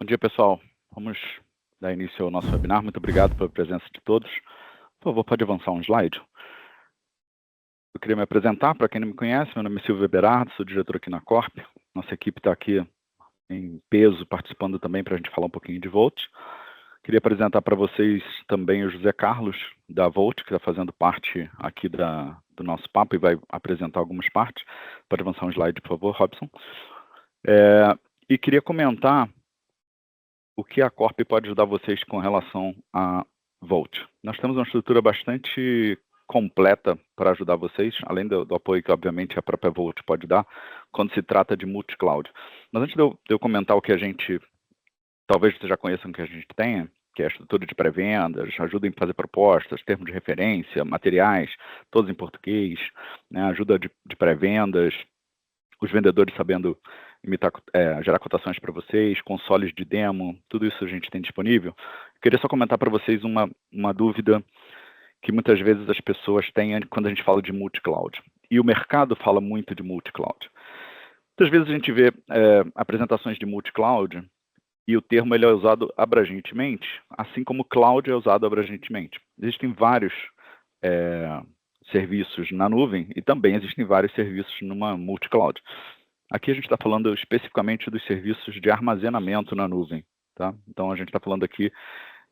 dia, pessoal. Vamos dar início ao nosso webinar. Muito obrigado pela presença de todos. Por favor, pode avançar um slide. Eu queria me apresentar, para quem não me conhece, meu nome é Silvio Berardo, sou diretor aqui na Corp. Nossa equipe está aqui em peso, participando também para a gente falar um pouquinho de Volt. Queria apresentar para vocês também o José Carlos, da Volt, que está fazendo parte aqui do nosso papo e vai apresentar algumas partes. Pode avançar um slide, por favor, Robson. E queria comentar o que a Corp pode ajudar vocês com relação a Volt. Nós temos uma estrutura bastante completa para ajudar vocês, além do apoio que, obviamente, a própria Volt pode dar, quando se trata de multi-cloud. Mas antes de eu comentar o que a gente, talvez vocês já conheçam que a gente tenha, que é a estrutura de pré-vendas, ajuda em fazer propostas, termos de referência, materiais, todos em português, né, ajuda de pré-vendas, os vendedores sabendo gerar cotações para vocês, consoles de demo, tudo isso a gente tem disponível. Eu queria só comentar para vocês uma dúvida que muitas vezes as pessoas têm quando a gente fala de multi-cloud. E o mercado fala muito de multi-cloud. Muitas vezes a gente vê apresentações de multi-cloud e o termo ele é usado abrangentemente, assim como cloud é usado abrangentemente. Existem vários serviços na nuvem e também existem vários serviços numa multi-cloud. Aqui a gente está falando especificamente dos serviços de armazenamento na nuvem, tá? Então a gente está falando aqui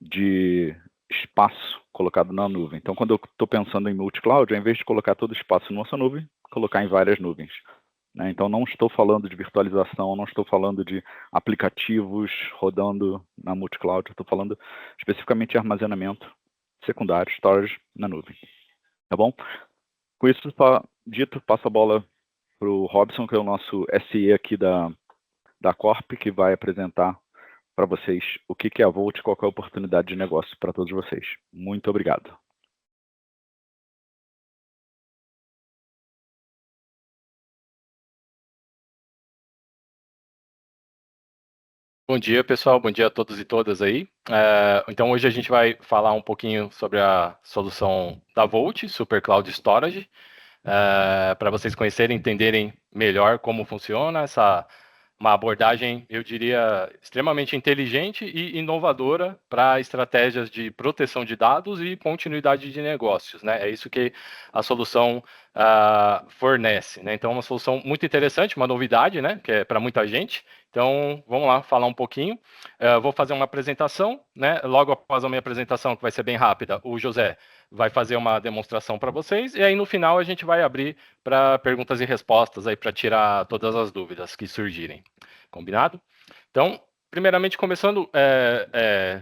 de espaço colocado na nuvem. Então quando eu estou pensando em multi-cloud, ao invés de colocar todo o espaço na nossa nuvem, colocar em várias nuvens, né? Então não estou falando de virtualização, não estou falando de aplicativos rodando na multi-cloud, estou falando especificamente de armazenamento secundário, storage na nuvem. Tá bom? Com isso dito, passo a bola para o Robson, que é o nosso SE aqui da Corp, que vai apresentar para vocês o que é a Volt e qual é a oportunidade de negócio para todos vocês. Muito obrigado. Bom dia, pessoal. Bom dia a todos e todas aí. Então, hoje a gente vai falar um pouquinho sobre a solução da Volt, Super Cloud Storage, para vocês conhecerem, entenderem melhor como funciona uma abordagem, eu diria, extremamente inteligente e inovadora para estratégias de proteção de dados e continuidade de negócios, né? É isso que a solução fornece, né? Então, é uma solução muito interessante, uma novidade, né? Que é para muita gente. Então, vamos lá falar um pouquinho. Vou fazer uma apresentação, né? Logo após a minha apresentação, que vai ser bem rápida, o José vai fazer uma demonstração para vocês, e aí no final a gente vai abrir para perguntas e respostas aí para tirar todas as dúvidas que surgirem. Combinado? Então, primeiramente começando,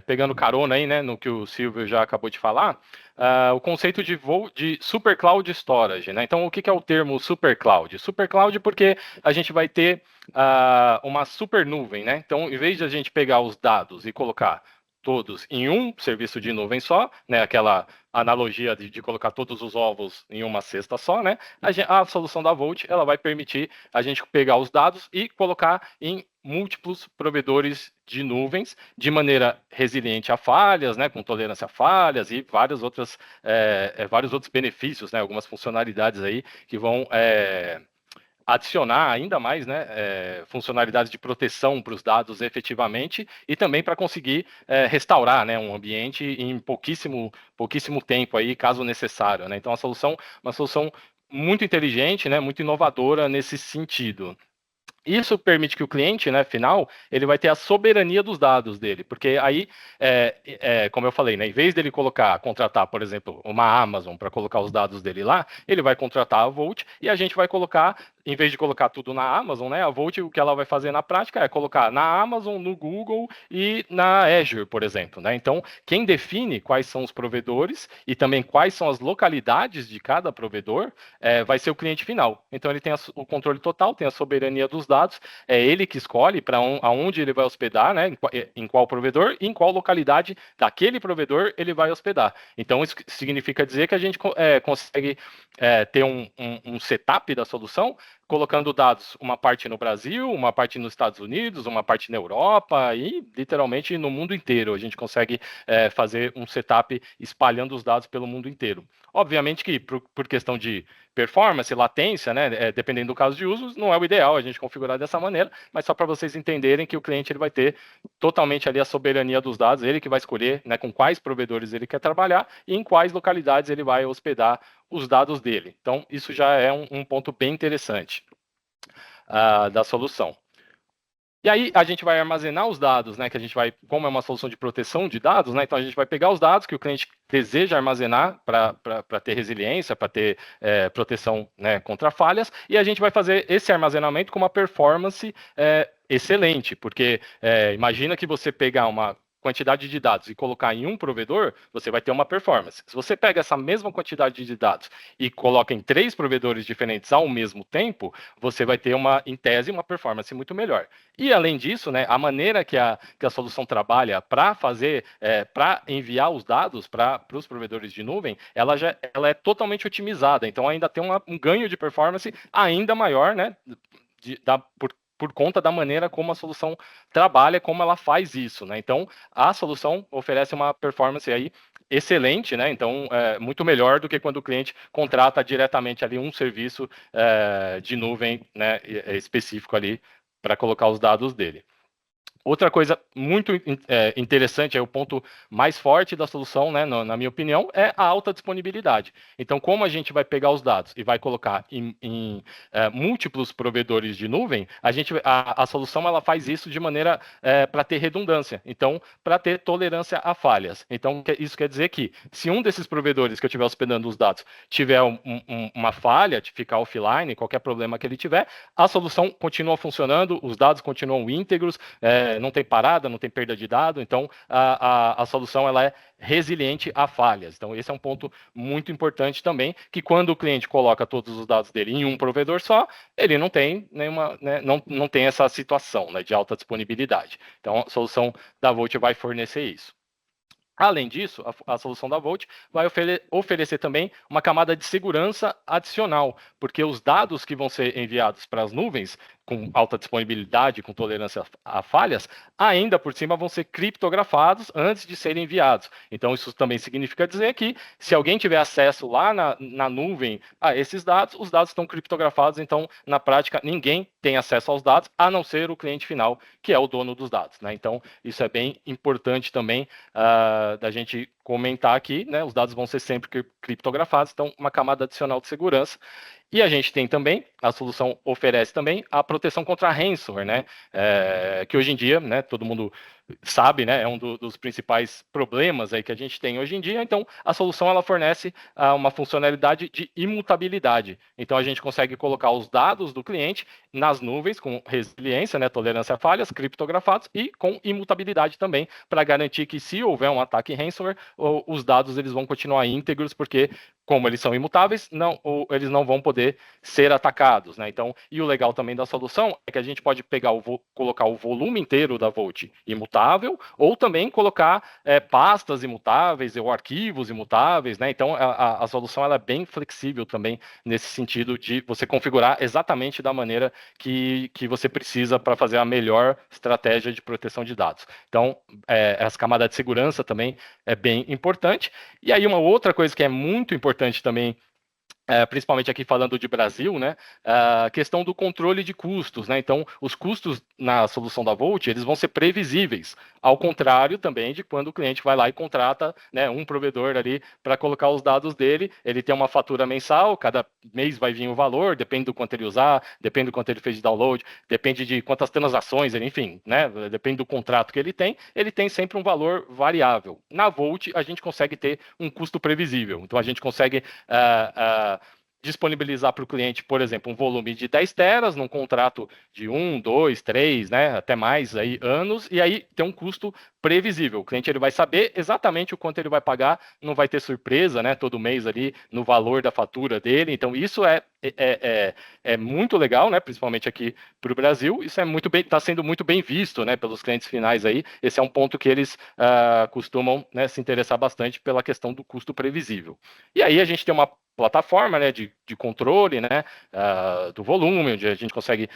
pegando carona aí, né, no que o Silvio já acabou de falar, o conceito de Super Cloud Storage, né? Então, o que é o termo Super Cloud? Super Cloud porque a gente vai ter uma super nuvem, né? Então, em vez de a gente pegar os dados e colocar todos em um serviço de nuvem só, né? Aquela analogia de colocar todos os ovos em uma cesta só, né? A solução da Volt ela vai permitir a gente pegar os dados e colocar em múltiplos provedores de nuvens de maneira resiliente a falhas, né? Com tolerância a falhas e vários outros benefícios, né? Algumas funcionalidades aí que vão adicionar ainda mais, né, funcionalidades de proteção para os dados efetivamente e também para conseguir restaurar, né, um ambiente em pouquíssimo tempo aí, caso necessário, né? Então uma solução muito inteligente, né, muito inovadora nesse sentido. Isso permite que o cliente, né, final, ele vai ter a soberania dos dados dele, porque aí, como eu falei, né, em vez dele contratar, por exemplo, uma Amazon para colocar os dados dele lá, ele vai contratar a Volt e a gente vai colocar, em vez de colocar tudo na Amazon, né, a Volt o que ela vai fazer na prática é colocar na Amazon, no Google e na Azure, por exemplo, né? Então, quem define quais são os provedores e também quais são as localidades de cada provedor vai ser o cliente final. Então, ele tem o controle total, tem a soberania dos dados, é ele que escolhe para aonde ele vai hospedar, né, em qual provedor e em qual localidade daquele provedor ele vai hospedar. Então, isso significa dizer que a gente consegue ter um setup da solução, colocando dados, uma parte no Brasil, uma parte nos Estados Unidos, uma parte na Europa e literalmente no mundo inteiro. A gente consegue fazer um setup espalhando os dados pelo mundo inteiro. Obviamente que por questão de performance, latência, né, dependendo do caso de uso, não é o ideal a gente configurar dessa maneira, mas só para vocês entenderem que o cliente ele vai ter totalmente ali a soberania dos dados, ele que vai escolher, né, com quais provedores ele quer trabalhar e em quais localidades ele vai hospedar os dados dele. Então, isso já é um ponto bem interessante da solução. E aí a gente vai armazenar os dados, né? Que a gente vai, como é uma solução de proteção de dados, né? Então a gente vai pegar os dados que o cliente deseja armazenar para ter resiliência, para ter proteção, né, contra falhas, e a gente vai fazer esse armazenamento com uma performance excelente, porque imagina que você pegar uma quantidade de dados e colocar em um provedor, você vai ter uma performance. Se você pega essa mesma quantidade de dados e coloca em 3 provedores diferentes ao mesmo tempo, você vai ter em tese, uma performance muito melhor. E além disso, né, a maneira que a solução trabalha para para enviar os dados para os provedores de nuvem, ela é totalmente otimizada. Então ainda tem um ganho de performance ainda maior, né, por conta da maneira como a solução trabalha, como ela faz isso, né? Então, a solução oferece uma performance aí excelente, né? Então, muito melhor do que quando o cliente contrata diretamente ali um serviço de nuvem, né, específico ali para colocar os dados dele. Outra coisa muito interessante, o ponto mais forte da solução, né, na minha opinião, é a alta disponibilidade. Então, como a gente vai pegar os dados e vai colocar em múltiplos provedores de nuvem, a solução ela faz isso de maneira para ter redundância, então, para ter tolerância a falhas. Então, isso quer dizer que, se um desses provedores que eu estiver hospedando os dados tiver uma falha, de ficar offline, qualquer problema que ele tiver, a solução continua funcionando, os dados continuam íntegros, não tem parada, não tem perda de dado, então a solução ela é resiliente a falhas. Então esse é um ponto muito importante também, que quando o cliente coloca todos os dados dele em um provedor só, ele não tem nenhuma, né, não tem essa situação, né, de alta disponibilidade. Então a solução da Volt vai fornecer isso. Além disso, a solução da Volt vai oferecer também uma camada de segurança adicional, porque os dados que vão ser enviados para as nuvens, com alta disponibilidade, com tolerância a falhas, ainda por cima vão ser criptografados antes de serem enviados. Então, isso também significa dizer que, se alguém tiver acesso lá na nuvem a esses dados, os dados estão criptografados, então, na prática, ninguém tem acesso aos dados, a não ser o cliente final, que é o dono dos dados, né? Então, isso é bem importante também da gente comentar aqui, né? Os dados vão ser sempre criptografados, então uma camada adicional de segurança. E a gente tem também, a solução oferece também a proteção contra ransomware, né? Que hoje em dia, né, todo mundo sabe, né, é um dos principais problemas aí que a gente tem hoje em dia. Então, a solução ela fornece uma funcionalidade de imutabilidade. Então, a gente consegue colocar os dados do cliente nas nuvens com resiliência, né, tolerância a falhas, criptografados e com imutabilidade também, para garantir que, se houver um ataque ransomware, os dados eles vão continuar íntegros, porque, como eles são imutáveis, eles não vão poder ser atacados, né? Então, e o legal também da solução é que a gente pode colocar o volume inteiro da Volt imutável, ou também colocar pastas imutáveis ou arquivos imutáveis, né? Então, a solução ela é bem flexível também nesse sentido de você configurar exatamente da maneira que você precisa para fazer a melhor estratégia de proteção de dados. Então, essa camada de segurança também é bem importante. E aí, uma outra coisa que é muito importante também, principalmente aqui falando de Brasil, né, a questão do controle de custos, né? Então, os custos na solução da Volt, eles vão ser previsíveis, ao contrário também de quando o cliente vai lá e contrata, né, um provedor ali para colocar os dados dele. Ele tem uma fatura mensal, cada mês vai vir o valor, depende do quanto ele usar, depende do quanto ele fez de download, depende de quantas transações, enfim, né, depende do contrato que ele tem sempre um valor variável. Na Volt, a gente consegue ter um custo previsível, então a gente consegue disponibilizar para o cliente, por exemplo, um volume de 10 teras num contrato de 1, 2, 3, né, até mais aí, anos, e aí tem um custo previsível. O cliente ele vai saber exatamente o quanto ele vai pagar, não vai ter surpresa, né, todo mês ali no valor da fatura dele. Então isso é muito legal, né, principalmente aqui para o Brasil. Isso está sendo muito bem visto, né, pelos clientes finais aí. Esse é um ponto que eles costumam, né, se interessar bastante pela questão do custo previsível. E aí a gente tem uma plataforma, né, de controle, né, do volume, onde a gente consegue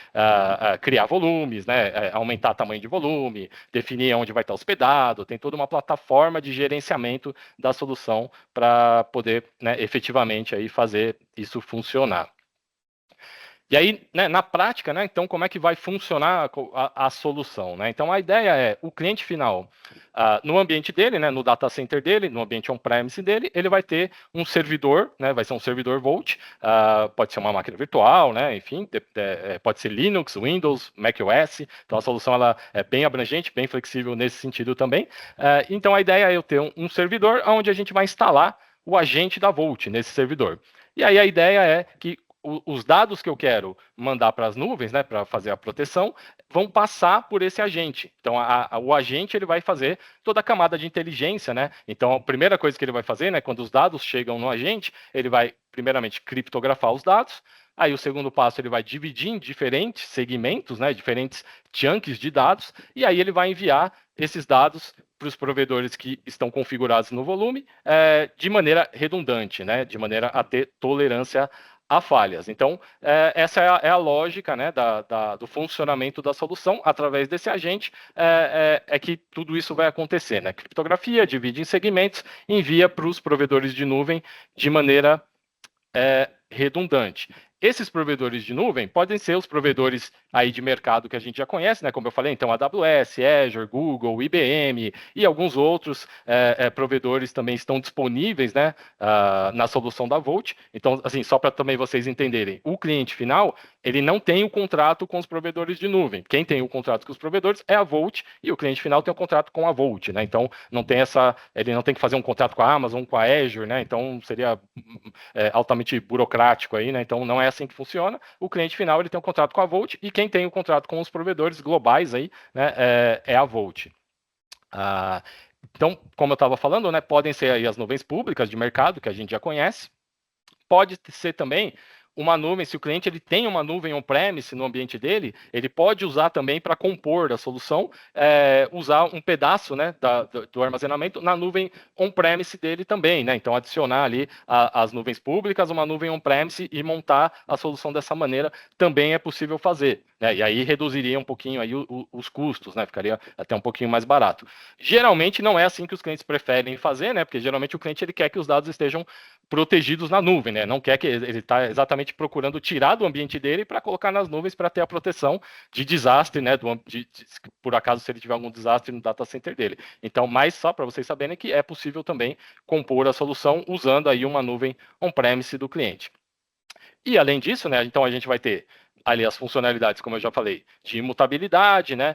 criar volumes, né, aumentar o tamanho de volume, definir onde vai estar hospedado, tem toda uma plataforma de gerenciamento da solução para poder, né, efetivamente aí fazer isso funcionar. E aí, né, na prática, né, então, como é que vai funcionar a solução? Né? Então, a ideia é o cliente final, no ambiente dele, né, no data center dele, no ambiente on-premise dele, ele vai ter um servidor, né, vai ser um servidor Vault, pode ser uma máquina virtual, né, enfim, pode ser Linux, Windows, macOS. Então, a solução ela é bem abrangente, bem flexível nesse sentido também. Então, a ideia é eu ter um servidor onde a gente vai instalar o agente da Vault nesse servidor. E aí a ideia é que os dados que eu quero mandar para as nuvens, né, para fazer a proteção, vão passar por esse agente. Então, o agente ele vai fazer toda a camada de inteligência, né? Então, a primeira coisa que ele vai fazer, né, quando os dados chegam no agente, ele vai primeiramente criptografar os dados. Aí, o segundo passo, ele vai dividir em diferentes segmentos, né, diferentes chunks de dados, e aí ele vai enviar esses dados para os provedores que estão configurados no volume de maneira redundante, né, de maneira a ter tolerância a falhas. Então, essa é a lógica, né, do funcionamento da solução. Através desse agente que tudo isso vai acontecer. Né? Criptografia, divide em segmentos, envia para os provedores de nuvem de maneira redundante. Esses provedores de nuvem podem ser os provedores aí de mercado que a gente já conhece, né? Como eu falei, então AWS, Azure, Google, IBM e alguns outros provedores também estão disponíveis, né, na solução da Vault. Então, assim, só para também vocês entenderem, o cliente final ele não tem o contrato com os provedores de nuvem. Quem tem o contrato com os provedores é a Vault e o cliente final tem o contrato com a Vault, né? Então, não tem ele não tem que fazer um contrato com a Amazon, com a Azure, né? Então, seria altamente burocrático aí, né? Então, não é assim que funciona. O cliente final ele tem um contrato com a Vault e quem tem o contrato com os provedores globais aí, né, é a Vault. Então, como eu estava falando, né, podem ser aí as nuvens públicas de mercado que a gente já conhece. Pode ser também uma nuvem, se o cliente ele tem uma nuvem on-premise no ambiente dele, ele pode usar também para compor a solução, usar um pedaço, né, do armazenamento na nuvem on-premise dele também, né? Então adicionar ali as nuvens públicas, uma nuvem on-premise e montar a solução dessa maneira também é possível fazer, né? E aí reduziria um pouquinho aí os custos, né? Ficaria até um pouquinho mais barato. Geralmente não é assim que os clientes preferem fazer, né? Porque geralmente o cliente ele quer que os dados estejam protegidos na nuvem, né? Não quer que ele está exatamente procurando tirar do ambiente dele para colocar nas nuvens para ter a proteção de desastre, né? Por acaso se ele tiver algum desastre no data center dele. Então, mas só para vocês saberem que é possível também compor a solução usando aí uma nuvem on-premise do cliente. E além disso, né? Então a gente vai ter ali as funcionalidades, como eu já falei, de imutabilidade, né,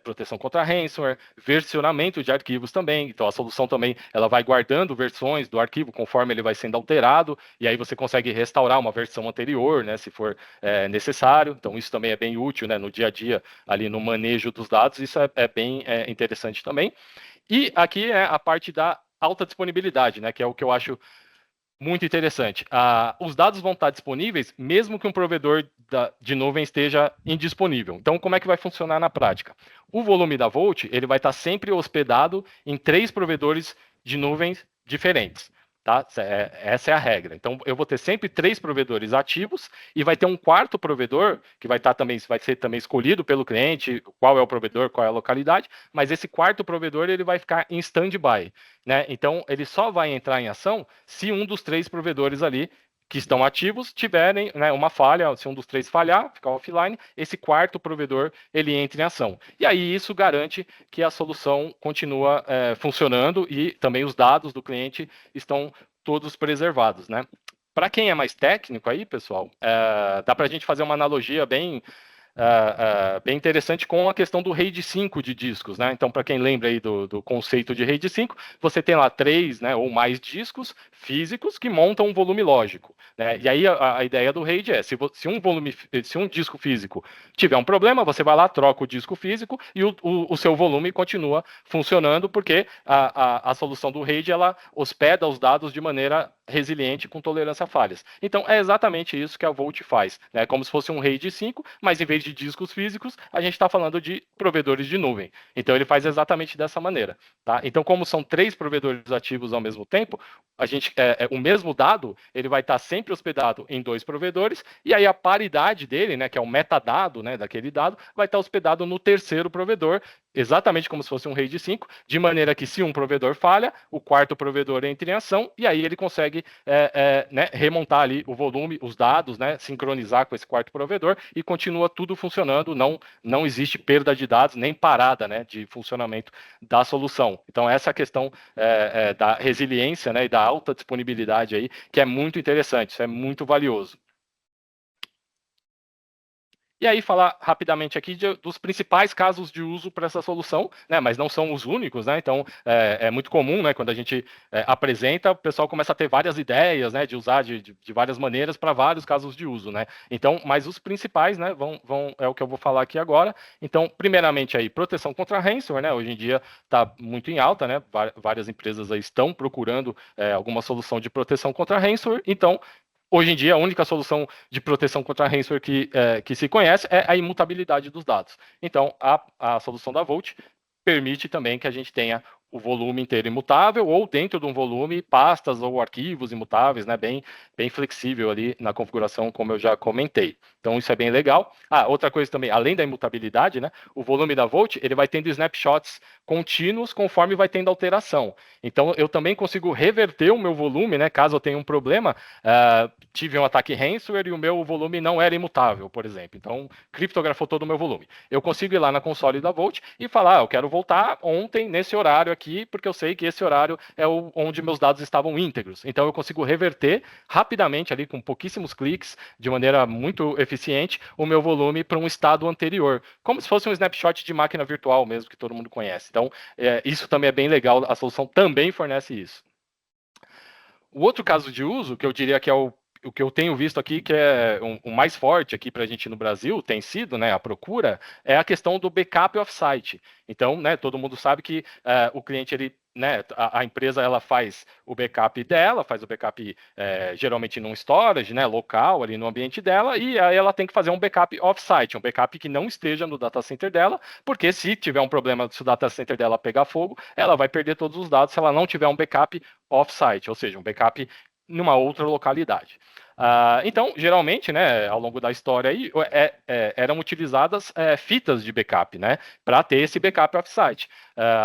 proteção contra ransomware, versionamento de arquivos também. Então a solução também ela vai guardando versões do arquivo conforme ele vai sendo alterado, e aí você consegue restaurar uma versão anterior, né, se for necessário. Então isso também é bem útil, né, no dia a dia ali no manejo dos dados. Isso é bem interessante também. E aqui é a parte da alta disponibilidade, né, que é o que eu acho muito interessante. Os dados vão estar disponíveis mesmo que um provedor de nuvem esteja indisponível. Então, como é que vai funcionar na prática? O volume da Vault ele vai estar sempre hospedado em 3 provedores de nuvens diferentes. Tá? Essa é a regra. Então, eu vou ter sempre 3 provedores ativos e vai ter um quarto provedor que vai ser também escolhido pelo cliente, qual é o provedor, qual é a localidade, mas esse quarto provedor ele vai ficar em stand-by. Né? Então, ele só vai entrar em ação se um dos 3 provedores ali que estão ativos tiverem, né, uma falha, se um dos 3 falhar, ficar offline, esse quarto provedor ele entra em ação. E aí isso garante que a solução continua funcionando e também os dados do cliente estão todos preservados, né? Para quem é mais técnico aí, pessoal, dá para a gente fazer uma analogia bem interessante com a questão do RAID 5 de discos, né? Então, para quem lembra aí do conceito de RAID 5, você tem lá 3, né, ou mais discos físicos que montam um volume lógico, né? E aí a ideia do RAID é, se um disco físico tiver um problema, você vai lá, troca o disco físico e o seu volume continua funcionando, porque a solução do RAID ela hospeda os dados de maneira resiliente com tolerância a falhas. Então, é exatamente isso que a Volt faz, né? Como se fosse um RAID 5, mas em vez de discos físicos, a gente está falando de provedores de nuvem. Então, ele faz exatamente dessa maneira, tá? Então, como são 3 provedores ativos ao mesmo tempo, o mesmo dado ele vai estar sempre hospedado em 2 provedores, e aí a paridade dele, né, que é o metadado, né, daquele dado, vai estar hospedado no terceiro provedor, exatamente como se fosse um RAID 5, de maneira que se um provedor falha, o quarto provedor entra em ação, e aí ele consegue né, remontar ali o volume, os dados, né, sincronizar com esse quarto provedor, e continua tudo funcionando, não existe perda de dados, nem parada, né, de funcionamento da solução. Então, essa é a questão da resiliência, né, e da alta disponibilidade aí, que é muito interessante, isso é muito valioso. E aí, falar rapidamente aqui dos principais casos de uso para essa solução, né? Mas não são os únicos, né? Então, é muito comum, né? Quando a gente apresenta, o pessoal começa a ter várias ideias, né? De usar de várias maneiras para vários casos de uso, né? Então, mas os principais, né? É o que eu vou falar aqui agora. Então, primeiramente aí, proteção contra ransomware, né? Hoje em dia está muito em alta, né? Várias empresas aí estão procurando alguma solução de proteção contra ransomware. Então, hoje em dia, a única solução de proteção contra ransomware que se conhece é a imutabilidade dos dados. Então, a solução da Volt permite também que a gente tenha o volume inteiro imutável, ou dentro de um volume, pastas ou arquivos imutáveis, né, bem flexível ali na configuração, como eu já comentei. Então, isso é bem legal. Outra coisa também, além da imutabilidade, né, o volume da Volt, ele vai tendo snapshots contínuos conforme vai tendo alteração. Então, eu também consigo reverter o meu volume, né, caso eu tenha um problema, tive um ataque ransomware e o meu volume não era imutável, por exemplo. Então, criptografou todo o meu volume. Eu consigo ir lá na console da Volt e falar, eu quero voltar ontem nesse horário aqui, porque eu sei que esse horário é onde meus dados estavam íntegros. Então, eu consigo reverter rapidamente ali, com pouquíssimos cliques, de maneira muito eficiente, o meu volume para um estado anterior, como se fosse um snapshot de máquina virtual mesmo, que todo mundo conhece. Então, isso também é bem legal, a solução também fornece isso. O outro caso de uso, que eu diria que é o que eu tenho visto aqui, que é o mais forte aqui para a gente no Brasil, tem sido, né, a procura, é a questão do backup off-site. Então, né, todo mundo sabe que o cliente, ele, né, a empresa, ela faz o backup dela, faz o backup geralmente num storage, né, local, ali no ambiente dela, e aí ela tem que fazer um backup off-site, um backup que não esteja no data center dela, porque se tiver um problema, se o data center dela pegar fogo, ela vai perder todos os dados se ela não tiver um backup off-site, ou seja, um backup numa outra localidade. Então, geralmente, né, ao longo da história aí, eram utilizadas fitas de backup, né, para ter esse backup off-site.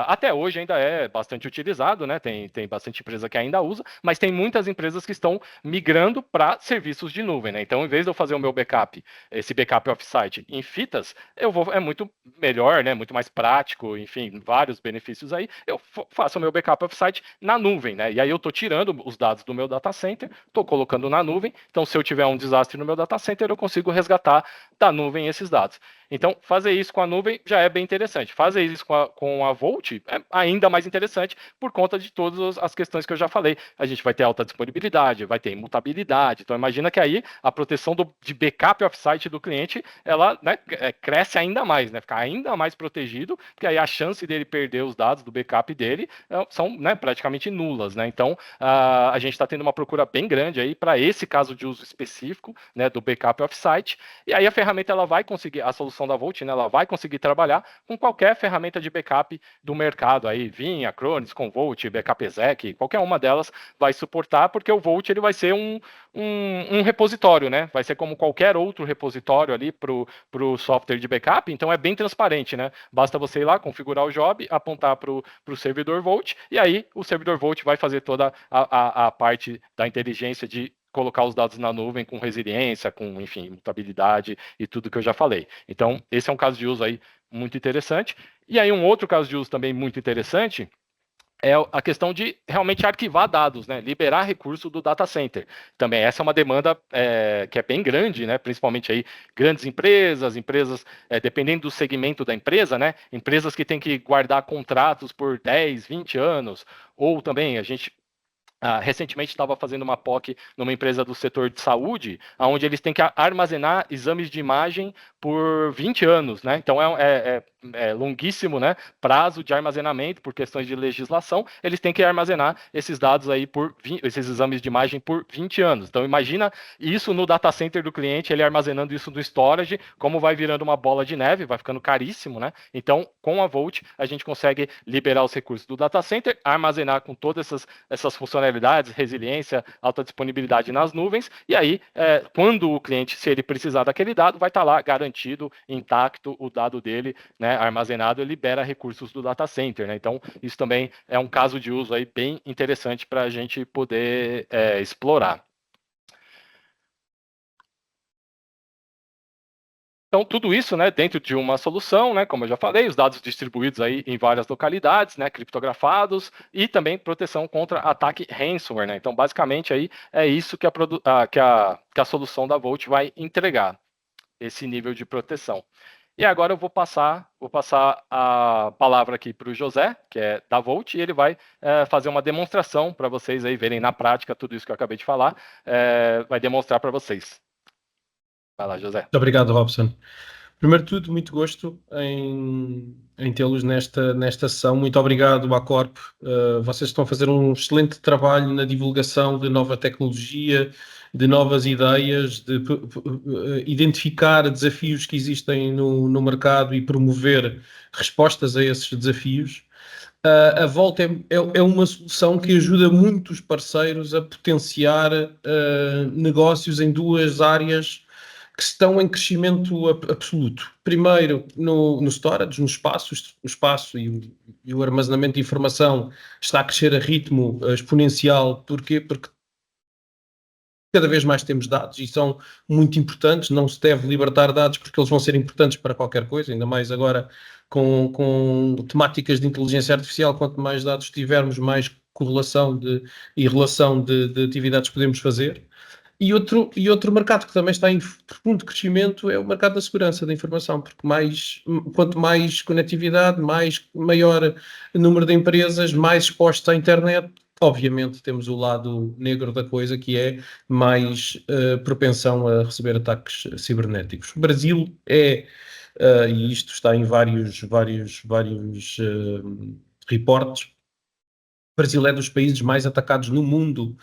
Até hoje ainda é bastante utilizado, né, tem bastante empresa que ainda usa, mas tem muitas empresas que estão migrando para serviços de nuvem, né. Então, em vez de eu fazer o meu backup, esse backup off-site em fitas, é muito melhor, né, muito mais prático, enfim, vários benefícios aí. Eu faço o meu backup off-site na nuvem, né, e aí eu estou tirando os dados do meu data center, estou colocando na nuvem. Então, se eu tiver um desastre no meu data center, eu consigo resgatar da nuvem esses dados. Então, fazer isso com a nuvem já é bem interessante. Fazer isso com a Volt é ainda mais interessante por conta de todas as questões que eu já falei. A gente vai ter alta disponibilidade, vai ter imutabilidade. Então, imagina que aí a proteção de backup off-site do cliente, ela, né, cresce ainda mais, né, fica ainda mais protegido, porque aí a chance dele perder os dados do backup dele são, né, praticamente nulas, né? Então, a gente está tendo uma procura bem grande aí para esse caso de uso específico, né, do backup off-site. E aí a ferramenta, ela vai conseguir, a solução da Volt, né, ela vai conseguir trabalhar com qualquer ferramenta de backup do mercado aí, Vim, Acronis, Commvault, Backup Exec, qualquer uma delas vai suportar, porque o Volt, ele vai ser um repositório, né? Vai ser como qualquer outro repositório ali para o software de backup, então é bem transparente, né? Basta você ir lá, configurar o job, apontar para o servidor Volt, e aí o servidor Volt vai fazer toda a parte da inteligência de colocar os dados na nuvem com resiliência, com, enfim, imutabilidade e tudo que eu já falei. Então, esse é um caso de uso aí muito interessante. E aí, um outro caso de uso também muito interessante é a questão de realmente arquivar dados, né? Liberar recurso do data center. Também essa é uma demanda que é bem grande, né? Principalmente aí grandes empresas, dependendo do segmento da empresa, né? Empresas que têm que guardar contratos por 10, 20 anos, ou também a gente recentemente estava fazendo uma POC numa empresa do setor de saúde, onde eles têm que armazenar exames de imagem por 20 anos, né? Então é longuíssimo, né? Prazo de armazenamento por questões de legislação, eles têm que armazenar esses dados aí esses exames de imagem por 20 anos. Então imagina isso no data center do cliente, ele armazenando isso no storage, como vai virando uma bola de neve, vai ficando caríssimo, né? Então com a Volt a gente consegue liberar os recursos do data center, armazenar com todas essas funcionalidades, resiliência, alta disponibilidade nas nuvens, e aí quando o cliente, se ele precisar daquele dado, vai estar lá garantido, intacto o dado dele, né, armazenado, e libera recursos do data center, né? Então, isso também é um caso de uso aí bem interessante para a gente poder explorar. Então, tudo isso, né, dentro de uma solução, né, como eu já falei, os dados distribuídos aí em várias localidades, né, criptografados, e também proteção contra ataque ransomware, né? Então, basicamente, aí é isso que a solução da Volt vai entregar, esse nível de proteção. E agora eu vou passar a palavra aqui para o José, que é da Volt, e ele vai fazer uma demonstração para vocês aí verem na prática tudo isso que eu acabei de falar, vai demonstrar para vocês. Vai lá, José. Muito obrigado, Robson. Primeiro de tudo, muito gosto em tê-los nesta sessão. Muito obrigado à Corp. Vocês estão a fazer um excelente trabalho na divulgação de nova tecnologia, de novas ideias, de identificar desafios que existem no mercado e promover respostas a esses desafios. A Volt é uma solução que ajuda muitos parceiros a potenciar negócios em duas áreas que estão em crescimento absoluto. Primeiro, no storage, no espaço, o espaço e o armazenamento de informação está a crescer a ritmo exponencial. Porquê? Porque cada vez mais temos dados e são muito importantes, não se deve libertar dados porque eles vão ser importantes para qualquer coisa, ainda mais agora com temáticas de inteligência artificial. Quanto mais dados tivermos, mais correlação e relação de atividades podemos fazer. E outro mercado que também está em profundo crescimento é o mercado da segurança da informação, porque quanto mais conectividade, maior número de empresas, mais expostos à internet, obviamente temos o lado negro da coisa, que é mais propensão a receber ataques cibernéticos. O Brasil e isto está em vários reportes, o Brasil é dos países mais atacados no mundo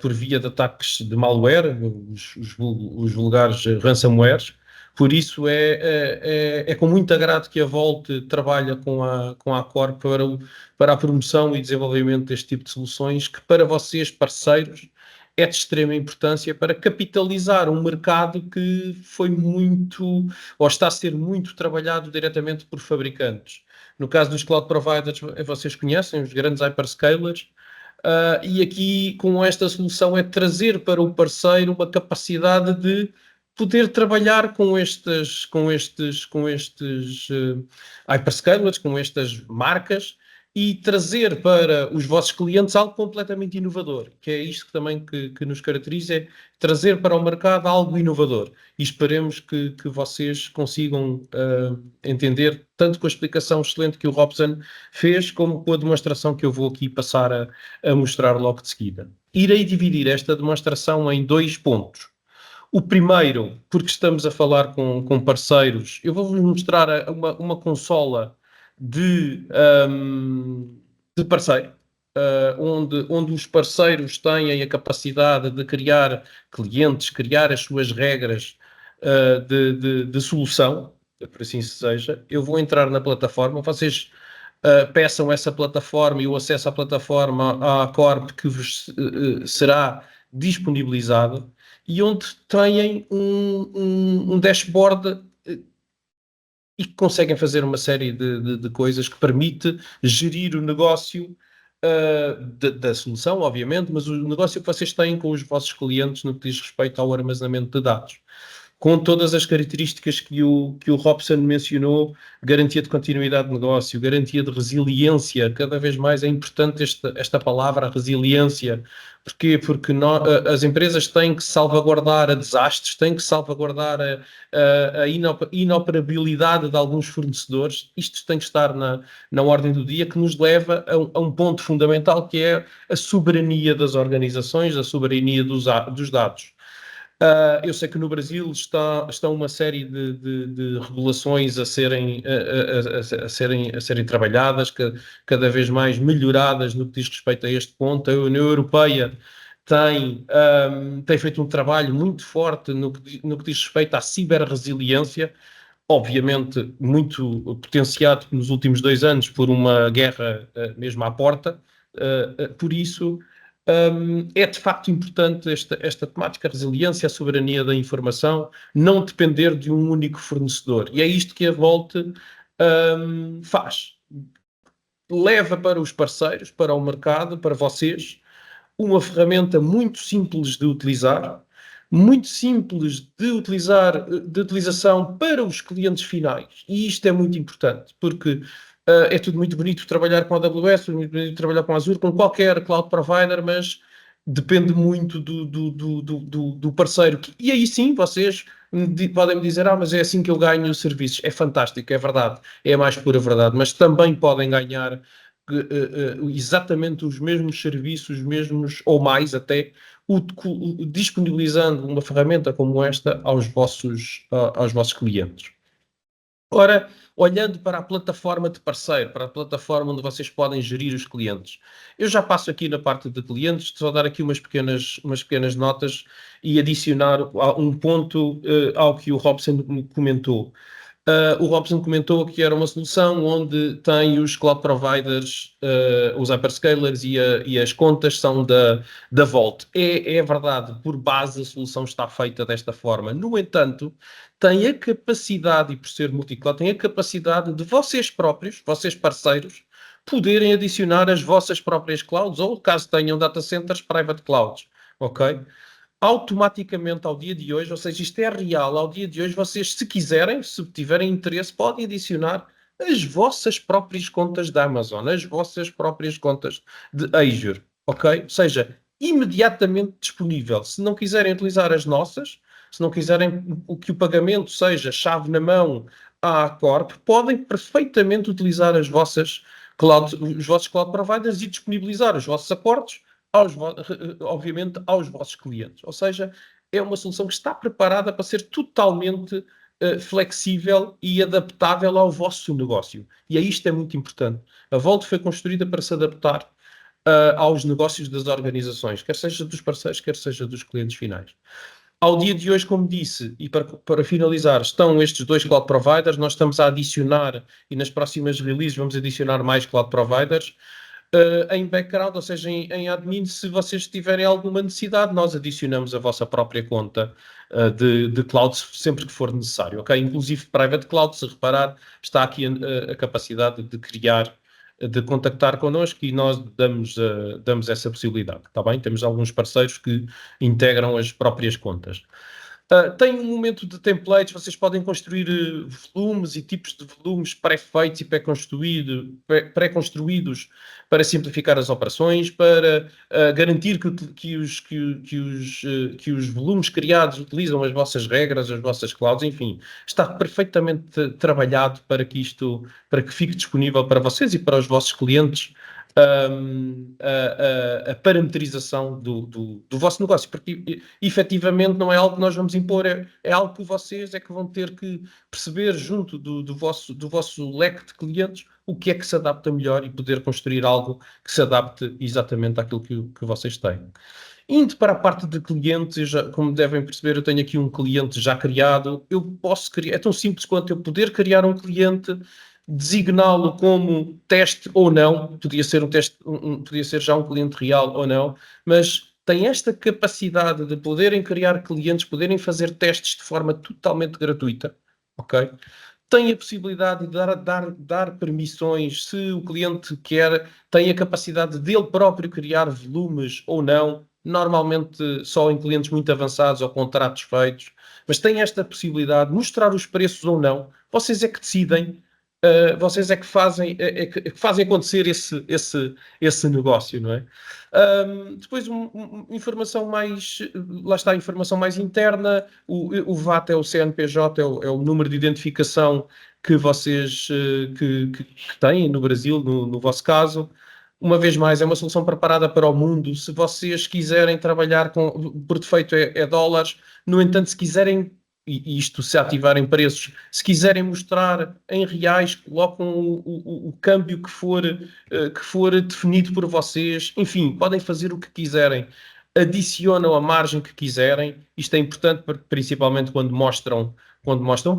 por via de ataques de malware, os vulgares ransomwares. Por isso é com muito agrado que a Volt trabalha com a Corp para a promoção e desenvolvimento deste tipo de soluções, que para vocês, parceiros, é de extrema importância para capitalizar um mercado que foi muito, ou está a ser muito trabalhado diretamente por fabricantes. No caso dos cloud providers, vocês conhecem os grandes hyperscalers. E aqui, com esta solução, é trazer para o parceiro uma capacidade de poder trabalhar com estes hyperscalers, com estas marcas, e trazer para os vossos clientes algo completamente inovador, que é isto também que nos caracteriza, é trazer para o mercado algo inovador. E esperemos que vocês consigam entender, tanto com a explicação excelente que o Robson fez, como com a demonstração que eu vou aqui passar a mostrar logo de seguida. Irei dividir esta demonstração em 2 pontos. O primeiro, porque estamos a falar com parceiros, eu vou-vos mostrar uma consola de parceiro, onde os parceiros têm a capacidade de criar clientes, criar as suas regras de solução, por assim seja. Eu vou entrar na plataforma, vocês peçam essa plataforma e o acesso à plataforma à Corp que vos será disponibilizado, e onde têm um dashboard e que conseguem fazer uma série de coisas que permite gerir o negócio da solução, obviamente, mas o negócio que vocês têm com os vossos clientes no que diz respeito ao armazenamento de dados, com todas as características que o Robson mencionou: garantia de continuidade de negócio, garantia de resiliência. Cada vez mais é importante esta palavra, resiliência. Porquê? Porque as empresas têm que salvaguardar a desastres, têm que salvaguardar a inoperabilidade de alguns fornecedores. Isto tem que estar na ordem do dia, que nos leva a um ponto fundamental, que é a soberania das organizações, a soberania dos dados. Eu sei que no Brasil está uma série de regulações a serem trabalhadas, cada vez mais melhoradas no que diz respeito a este ponto. A União Europeia tem feito um trabalho muito forte no que diz respeito à ciberresiliência, obviamente muito potenciado nos últimos 2 anos por uma guerra mesmo à porta. Por isso, é de facto importante esta temática, a resiliência, a soberania da informação, não depender de um único fornecedor. E é isto que a Volt faz. Leva para os parceiros, para o mercado, para vocês, uma ferramenta muito simples de utilizar, muito simples de utilização para os clientes finais. E isto é muito importante, porque é tudo muito bonito trabalhar com a AWS, muito bonito trabalhar com a Azure, com qualquer cloud provider, mas depende muito do parceiro. E aí sim, vocês podem me dizer, mas é assim que eu ganho serviços. É fantástico, é verdade, é a mais pura verdade, mas também podem ganhar exatamente os mesmos serviços, os mesmos, ou mais até, disponibilizando uma ferramenta como esta aos vossos clientes. Ora, olhando para a plataforma de parceiro, para a plataforma onde vocês podem gerir os clientes, eu já passo aqui na parte de clientes, só dar aqui umas pequenas notas e adicionar um ponto ao que o Robson comentou. O Robson comentou que era uma solução onde tem os cloud providers, os hyperscalers e as contas são da Volt. É verdade, por base a solução está feita desta forma. No entanto, tem a capacidade, e por ser multi-cloud, tem a capacidade de vocês próprios, vocês parceiros, poderem adicionar as vossas próprias clouds, ou caso tenham data centers, private clouds, ok? Automaticamente ao dia de hoje, ou seja, isto é real, ao dia de hoje, vocês, se quiserem, se tiverem interesse, podem adicionar as vossas próprias contas da Amazon, as vossas próprias contas de Azure, ok? Ou seja, imediatamente disponível. Se não quiserem utilizar as nossas, se não quiserem que o pagamento seja chave na mão à Corp, podem perfeitamente utilizar os vossos cloud providers e disponibilizar os vossos acordos obviamente, aos vossos clientes. Ou seja, é uma solução que está preparada para ser totalmente flexível e adaptável ao vosso negócio. E isto é muito importante. A Volt foi construída para se adaptar aos negócios das organizações, quer seja dos parceiros, quer seja dos clientes finais. Ao dia de hoje, como disse, e para finalizar, estão estes 2 cloud providers, nós estamos a adicionar, e nas próximas releases vamos adicionar mais cloud providers, em background, ou seja, em admin, se vocês tiverem alguma necessidade, nós adicionamos a vossa própria conta de cloud sempre que for necessário, ok? Inclusive private cloud, se reparar, está aqui a capacidade de criar, de contactar connosco e nós damos essa possibilidade, está bem? Temos alguns parceiros que integram as próprias contas. Tem um momento de templates, vocês podem construir volumes e tipos de volumes pré-feitos e pré-construídos para simplificar as operações, para garantir que os volumes criados utilizam as vossas regras, as vossas clouds, enfim, está perfeitamente trabalhado para que fique disponível para vocês e para os vossos clientes a parametrização do vosso negócio, porque efetivamente não é algo que nós vamos impor, é algo que vocês é que vão ter que perceber junto do vosso leque de clientes o que é que se adapta melhor e poder construir algo que se adapte exatamente àquilo que vocês têm. Indo para a parte de clientes, como devem perceber, eu tenho aqui um cliente já criado, eu posso criar, é tão simples quanto eu poder criar um cliente, designá-lo como teste ou não, podia ser um teste, podia ser já um cliente real ou não, mas tem esta capacidade de poderem criar clientes, poderem fazer testes de forma totalmente gratuita, ok? Tem a possibilidade de dar permissões, se o cliente quer, tem a capacidade de ele próprio criar volumes ou não, normalmente só em clientes muito avançados ou contratos feitos, mas tem esta possibilidade de mostrar os preços ou não, vocês é que decidem. Vocês é que fazem acontecer esse negócio, não é? Depois, informação mais, lá está a informação mais interna, o VAT é o CNPJ, é o número de identificação que vocês que têm no Brasil, no vosso caso. uma vez mais, é uma solução preparada para o mundo. Se vocês quiserem trabalhar por defeito é dólares, no entanto, se quiserem, e isto se ativarem preços, se quiserem mostrar em reais, colocam o câmbio que for definido por vocês, enfim, podem fazer o que quiserem, adicionam a margem que quiserem. Isto é importante principalmente quando mostram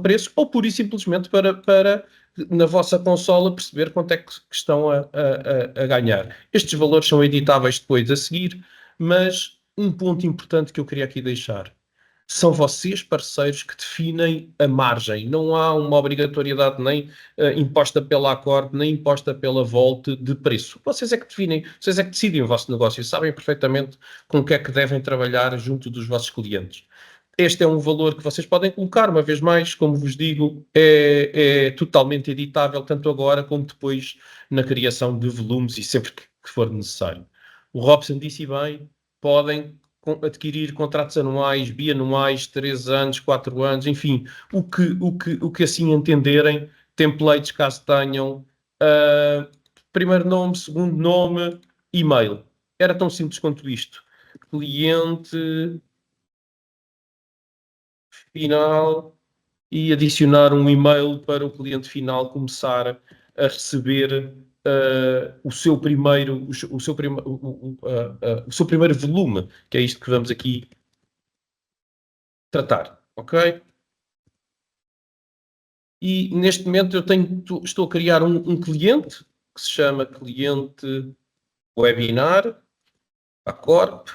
preço, ou pura e simplesmente para na vossa consola perceber quanto é que estão a ganhar. Estes valores são editáveis depois a seguir, mas um ponto importante que eu queria aqui deixar. São vocês, parceiros, que definem a margem. Não há uma obrigatoriedade nem imposta pela Acorp, nem imposta pela Volt de preço. Vocês é que definem, vocês é que decidem o vosso negócio, sabem perfeitamente com o que é que devem trabalhar junto dos vossos clientes. Este é um valor que vocês podem colocar, uma vez mais, como vos digo, é totalmente editável, tanto agora como depois na criação de volumes e sempre que for necessário. O Robson disse bem, podem adquirir contratos anuais, bianuais, 3 anos, 4 anos, enfim, o que assim entenderem, templates caso tenham, primeiro nome, segundo nome, e-mail. Era tão simples quanto isto. Cliente final e adicionar um e-mail para o cliente final começar a receber o seu primeiro volume, que é isto que vamos aqui tratar, ok? E neste momento estou a criar um cliente que se chama cliente webinar, Acorp,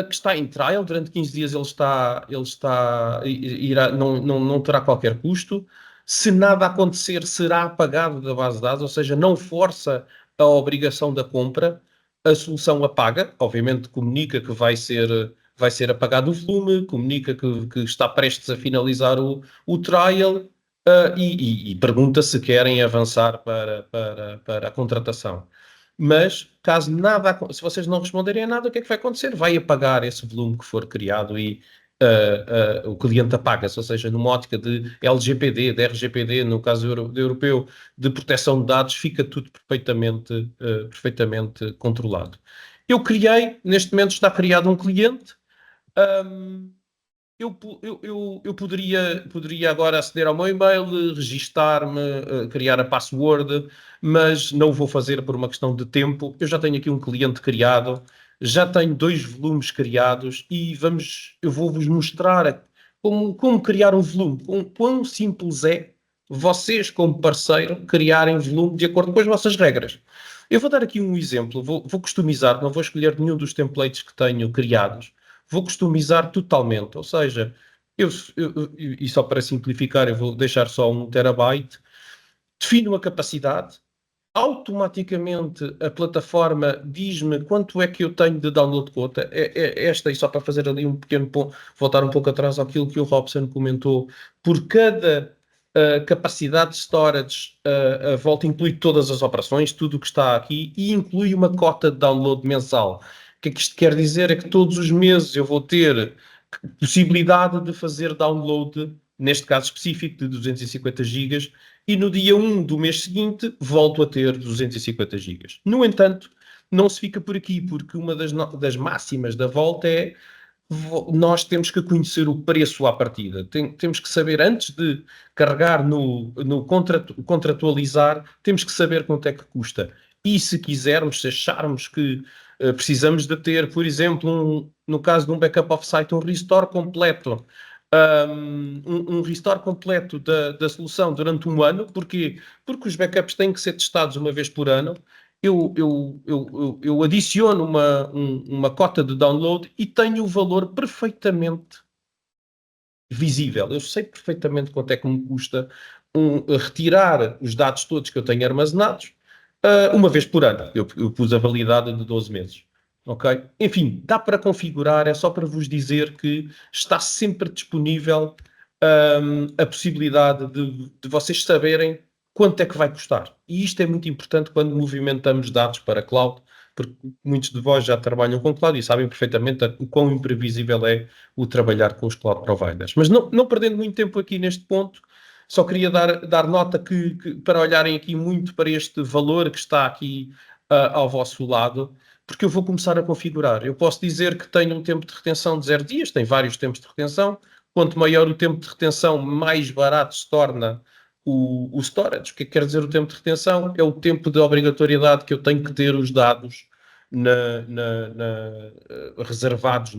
que está em trial. Durante 15 dias não terá qualquer custo. Se nada acontecer, será apagado da base de dados, ou seja, não força a obrigação da compra. A solução apaga, obviamente comunica que vai ser apagado o volume, comunica que está prestes a finalizar o trial, e pergunta se querem avançar para a contratação. Mas, caso nada, se vocês não responderem a nada, o que é que vai acontecer? Vai apagar esse volume que for criado e o cliente apaga-se, ou seja, numa ótica de LGPD, de RGPD, no caso do europeu, de proteção de dados, fica tudo perfeitamente controlado. Eu criei, neste momento está criado um cliente. Eu poderia agora aceder ao meu e-mail, registar-me, criar a password, mas não o vou fazer por uma questão de tempo. Eu já tenho aqui um cliente criado, já tenho 2 volumes criados e eu vou-vos mostrar como criar um volume, quão simples é vocês, como parceiro, criarem volume de acordo com as vossas regras. Eu vou dar aqui um exemplo, vou customizar, não vou escolher nenhum dos templates que tenho criados. Vou customizar totalmente, ou seja, e só para simplificar, eu vou deixar só 1 terabyte, defino a capacidade, automaticamente a plataforma diz-me quanto é que eu tenho de download quota. Esta, e só para fazer ali um pequeno ponto, voltar um pouco atrás àquilo que o Robson comentou, por cada capacidade de storage, a Volt inclui todas as operações, tudo o que está aqui, e inclui uma cota de download mensal. O que é que isto quer dizer? É que todos os meses eu vou ter possibilidade de fazer download, neste caso específico, de 250 GB, e no dia 1 do mês seguinte volto a ter 250 GB. No entanto, não se fica por aqui, porque uma das máximas da Volt é nós temos que conhecer o preço à partida. Temos que saber, antes de carregar no contratualizar, temos que saber quanto é que custa. E se quisermos, se acharmos que precisamos de ter, por exemplo, no caso de um backup offsite, um restore completo, um restore completo da solução durante um ano. Porquê? Porque os backups têm que ser testados uma vez por ano. Eu adiciono uma cota de download e tenho o valor perfeitamente visível. Eu sei perfeitamente quanto é que me custa retirar os dados todos que eu tenho armazenados uma vez por ano. Eu pus a validade de 12 meses. Ok? Enfim, dá para configurar, é só para vos dizer que está sempre disponível a possibilidade de vocês saberem quanto é que vai custar. E isto é muito importante quando movimentamos dados para cloud, porque muitos de vós já trabalham com cloud e sabem perfeitamente o quão imprevisível é o trabalhar com os cloud providers. Mas não perdendo muito tempo aqui neste ponto, só queria dar nota que para olharem aqui muito para este valor que está aqui ao vosso lado, porque eu vou começar a configurar. Eu posso dizer que tenho um tempo de retenção de 0 dias, tem vários tempos de retenção. Quanto maior o tempo de retenção, mais barato se torna o storage. O que quer dizer o tempo de retenção? É o tempo de obrigatoriedade que eu tenho que ter os dados reservados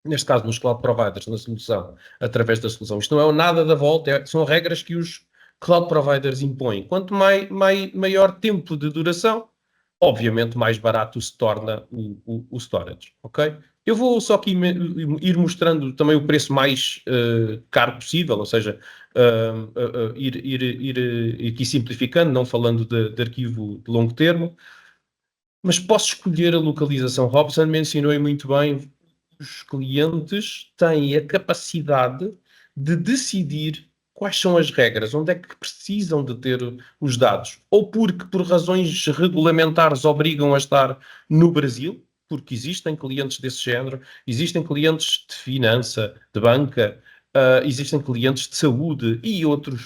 neste caso nos cloud providers, na solução, através da solução. Isto não é nada da volta, são regras que os cloud providers impõem. Quanto maior tempo de duração, obviamente mais barato se torna o storage, ok? Eu vou só aqui ir mostrando também o preço mais caro possível, ou seja, ir aqui simplificando, não falando de arquivo de longo termo, mas posso escolher a localização. Robson mencionou muito bem, os clientes têm a capacidade de decidir quais são as regras, onde é que precisam de ter os dados, ou porque por razões regulamentares obrigam a estar no Brasil, porque existem clientes desse género, existem clientes de finança, de banca, existem clientes de saúde e outro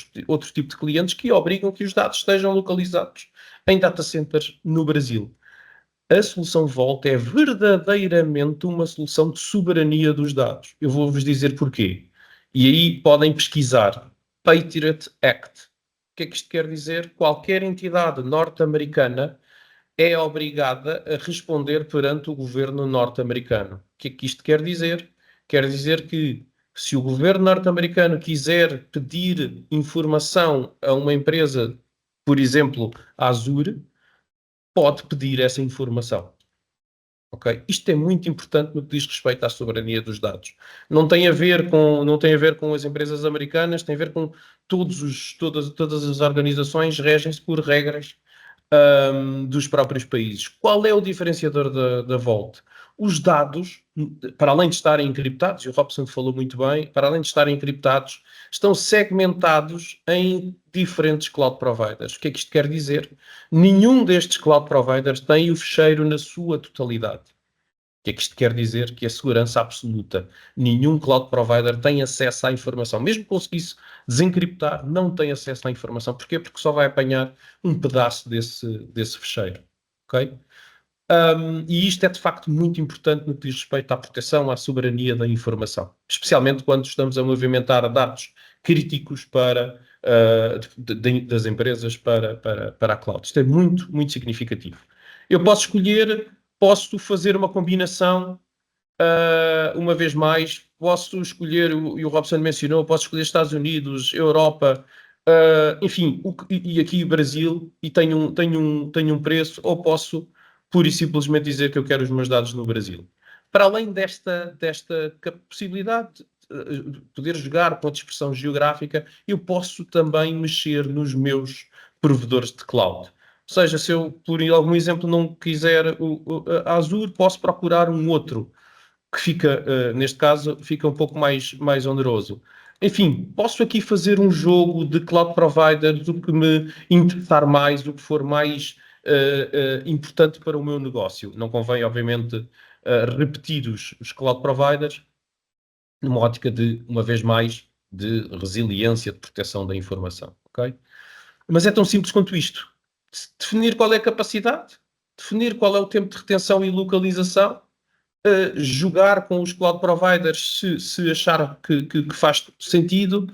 tipo de clientes que obrigam que os dados estejam localizados em data centers no Brasil. A solução Vault é verdadeiramente uma solução de soberania dos dados. Eu vou-vos dizer porquê. E aí podem pesquisar Patriot Act. O que é que isto quer dizer? Qualquer entidade norte-americana é obrigada a responder perante o governo norte-americano. O que é que isto quer dizer? Quer dizer que se o governo norte-americano quiser pedir informação a uma empresa, por exemplo, a Azure, pode pedir essa informação. Okay? Isto é muito importante no que diz respeito à soberania dos dados. Não tem a ver com as empresas americanas, tem a ver com todas as organizações regem-se por regras dos próprios países. Qual é o diferenciador da Vault? Os dados, para além de estarem encriptados, e o Robson falou muito bem, para além de estarem encriptados, estão segmentados em diferentes cloud providers. O que é que isto quer dizer? Nenhum destes cloud providers tem o fecheiro na sua totalidade. O que é que isto quer dizer? Que é segurança absoluta. Nenhum cloud provider tem acesso à informação. Mesmo que conseguisse desencriptar, não tem acesso à informação. Porquê? Porque só vai apanhar um pedaço desse fecheiro. Ok? E isto é de facto muito importante no que diz respeito à proteção, à soberania da informação. Especialmente quando estamos a movimentar dados críticos das empresas para a cloud. Isto é muito, muito significativo. Eu posso fazer uma combinação, uma vez mais, posso escolher, e o Robson mencionou, posso escolher Estados Unidos, Europa, enfim, e aqui Brasil, e tenho um preço, ou posso pura e simplesmente dizer que eu quero os meus dados no Brasil. Para além desta possibilidade de poder jogar com a dispersão geográfica, eu posso também mexer nos meus provedores de cloud. Ou seja, se eu, por algum exemplo, não quiser a Azure, posso procurar um outro, que fica, neste caso, fica um pouco mais oneroso. Enfim, posso aqui fazer um jogo de cloud providers, o que me interessar mais, o que for mais importante para o meu negócio. Não convém, obviamente, repetir os cloud providers numa ótica de, uma vez mais, de resiliência, de proteção da informação. Ok? Mas é tão simples quanto isto. Definir qual é a capacidade, definir qual é o tempo de retenção e localização, jogar com os cloud providers se achar que faz sentido,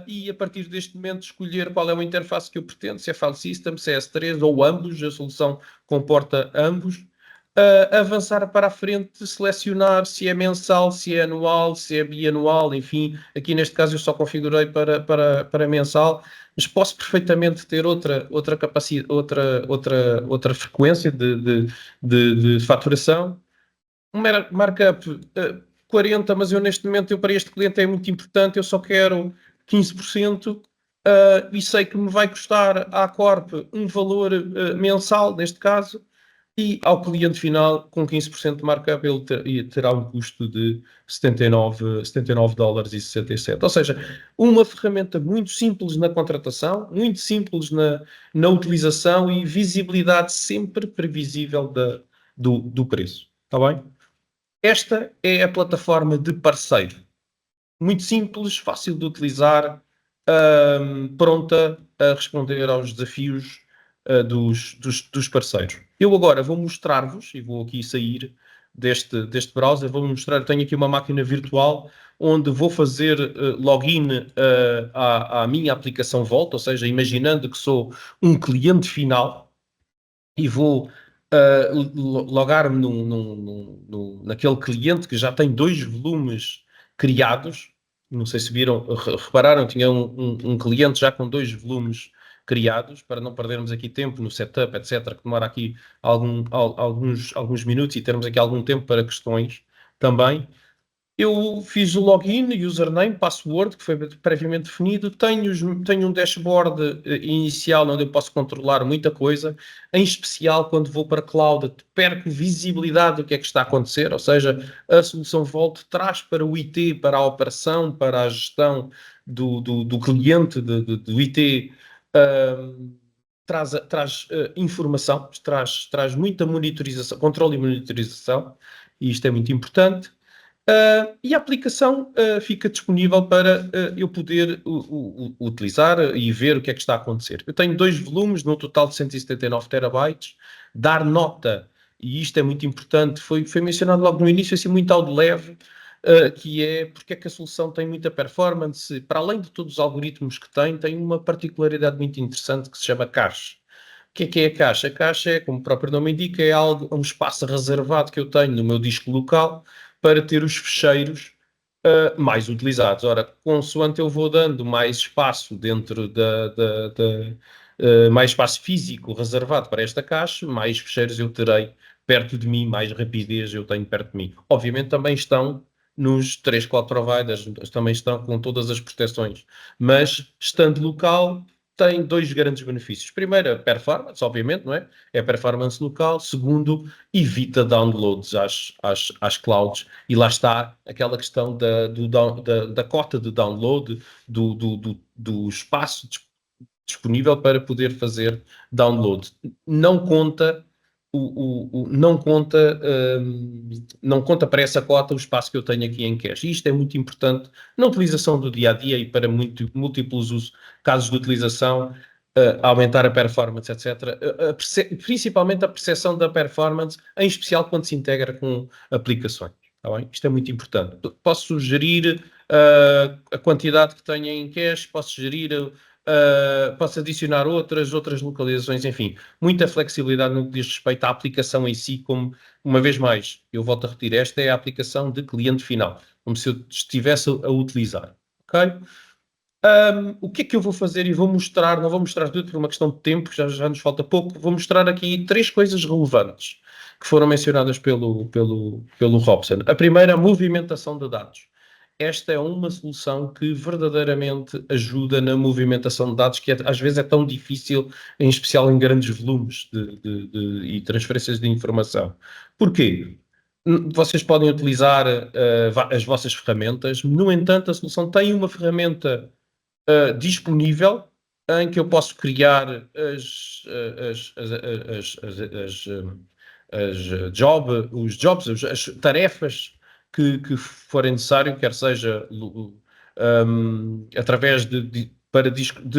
e a partir deste momento escolher qual é a interface que eu pretendo, se é file system, se é S3 ou ambos, a solução comporta ambos. Avançar para a frente, selecionar se é mensal, se é anual, se é bianual, enfim, aqui neste caso eu só configurei para mensal, mas posso perfeitamente ter outra capacidade, outra frequência de faturação. Um markup 40, mas eu neste momento, para este cliente é muito importante, eu só quero 15%, e sei que me vai custar à Corp um valor mensal, neste caso, e ao cliente final, com 15% de markup, ele terá um custo de $79,67. Ou seja, uma ferramenta muito simples na contratação, muito simples na utilização e visibilidade sempre previsível do preço. Está bem? Esta é a plataforma de parceiro. Muito simples, fácil de utilizar, pronta a responder aos desafios dos parceiros. Eu agora vou mostrar-vos, e vou aqui sair deste browser, vou mostrar, tenho aqui uma máquina virtual onde vou fazer login à minha aplicação Volt, ou seja, imaginando que sou um cliente final e vou logar-me naquele cliente que já tem 2 volumes criados. Não sei se viram, repararam, tinha um cliente já com 2 volumes criados, para não perdermos aqui tempo no setup, etc., que demora aqui alguns minutos e termos aqui algum tempo para questões também. Eu fiz o login, username, password, que foi previamente definido. Tenho um dashboard inicial onde eu posso controlar muita coisa, em especial quando vou para cloud, perco visibilidade do que é que está a acontecer, ou seja, a solução Volt traz para o IT, para a operação, para a gestão do cliente, do IT, traz informação, traz muita monitorização, controle e monitorização, e isto é muito importante. E a aplicação fica disponível para eu poder utilizar e ver o que é que está a acontecer. Eu tenho 2 volumes, no total de 179 terabytes. Dar nota, e isto é muito importante, foi mencionado logo no início, assim, muito ao de leve, que é porque é que a solução tem muita performance. Para além de todos os algoritmos que tem uma particularidade muito interessante que se chama cache. O que é a cache? A cache é, como o próprio nome indica, é um espaço reservado que eu tenho no meu disco local para ter os ficheiros mais utilizados. Ora, consoante eu vou dando mais espaço dentro mais espaço físico reservado para esta cache, mais ficheiros eu terei perto de mim, mais rapidez eu tenho perto de mim. Obviamente também estão nos 3 cloud providers, também estão com todas as proteções, mas estando local tem 2 grandes benefícios. Primeiro, a performance, obviamente, não é? É a performance local. Segundo, evita downloads às clouds. E lá está aquela questão da cota de download, do espaço disponível para poder fazer download. Não conta não conta para essa cota o espaço que eu tenho aqui em cache. Isto é muito importante na utilização do dia a dia e para múltiplos casos de utilização, aumentar a performance, etc. Principalmente a percepção da performance, em especial quando se integra com aplicações. Tá bem? Isto é muito importante. Posso sugerir a quantidade que tenho em cache, posso adicionar outras localizações, enfim, muita flexibilidade no que diz respeito à aplicação em si, como, uma vez mais, eu volto a repetir, esta é a aplicação de cliente final, como se eu estivesse a utilizar, ok? O que é que eu vou fazer e vou mostrar, não vou mostrar tudo por uma questão de tempo, já nos falta pouco, vou mostrar aqui 3 coisas relevantes que foram mencionadas pelo Robson. A primeira, a movimentação de dados. Esta é uma solução que verdadeiramente ajuda na movimentação de dados, que às vezes é tão difícil, em especial em grandes volumes e transferências de informação. Porquê? Vocês podem utilizar as vossas ferramentas, no entanto, a solução tem uma ferramenta disponível em que eu posso criar os jobs, as tarefas que forem necessário, quer seja através de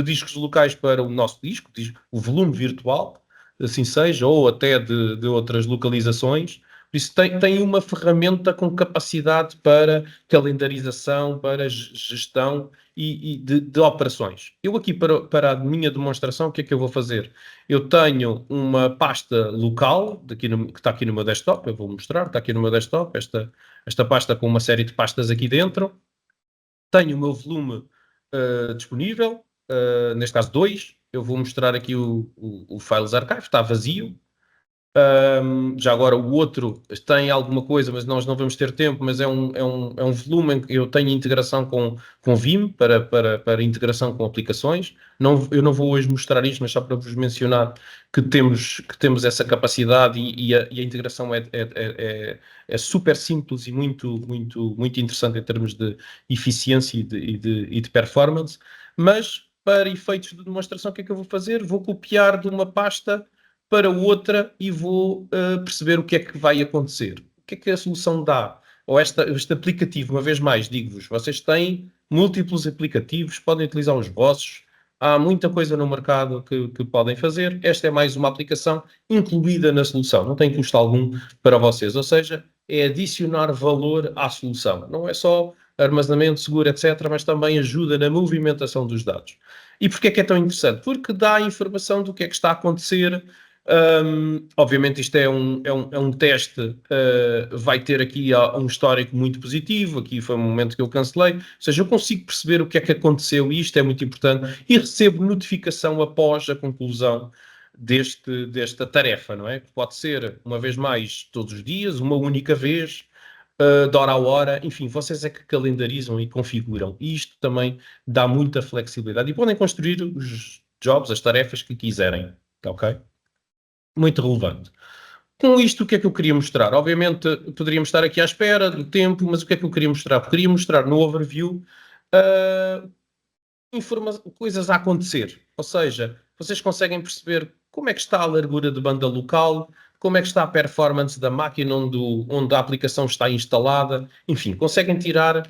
discos locais para o nosso disco, o volume virtual, assim seja, ou até de outras localizações. Por isso tem uma ferramenta com capacidade para calendarização, para gestão e de operações. Eu aqui, para a minha demonstração, o que é que eu vou fazer? Eu tenho uma pasta local, que está aqui no meu desktop, eu vou mostrar, está aqui no meu desktop, esta pasta com uma série de pastas aqui dentro. Tenho o meu volume disponível, neste caso 2. Eu vou mostrar aqui o Files Archive, está vazio. Já agora o outro tem alguma coisa, mas nós não vamos ter tempo, mas é um volume em que eu tenho integração com Vim para integração com aplicações. Eu não vou hoje mostrar isto, mas só para vos mencionar que temos essa capacidade e a integração é super simples e muito interessante em termos de eficiência e de performance. Mas para efeitos de demonstração, o que é que eu vou fazer? Vou copiar de uma pasta para outra e vou perceber o que é que vai acontecer. O que é que a solução dá? Ou este aplicativo, uma vez mais, digo-vos, vocês têm múltiplos aplicativos, podem utilizar os vossos. Há muita coisa no mercado que podem fazer. Esta é mais uma aplicação incluída na solução, não tem custo algum para vocês, ou seja, é adicionar valor à solução. Não é só armazenamento seguro, etc., mas também ajuda na movimentação dos dados. E porquê é que é tão interessante? Porque dá informação do que é que está a acontecer. Obviamente isto é um teste, vai ter aqui um histórico muito positivo, aqui foi um momento que eu cancelei, ou seja, eu consigo perceber o que é que aconteceu e isto é muito importante, e recebo notificação após a conclusão desta tarefa, não é? Pode ser, uma vez mais, todos os dias, uma única vez, de hora a hora, enfim, vocês é que calendarizam e configuram, e isto também dá muita flexibilidade, e podem construir os jobs, as tarefas que quiserem, ok? Muito relevante. Com isto, o que é que eu queria mostrar? Obviamente, poderíamos estar aqui à espera do tempo, mas o que é que eu queria mostrar? Queria mostrar no overview uh, coisas a acontecer. Ou seja, vocês conseguem perceber como é que está a largura de banda local, como é que está a performance da máquina onde a aplicação está instalada. Enfim, conseguem tirar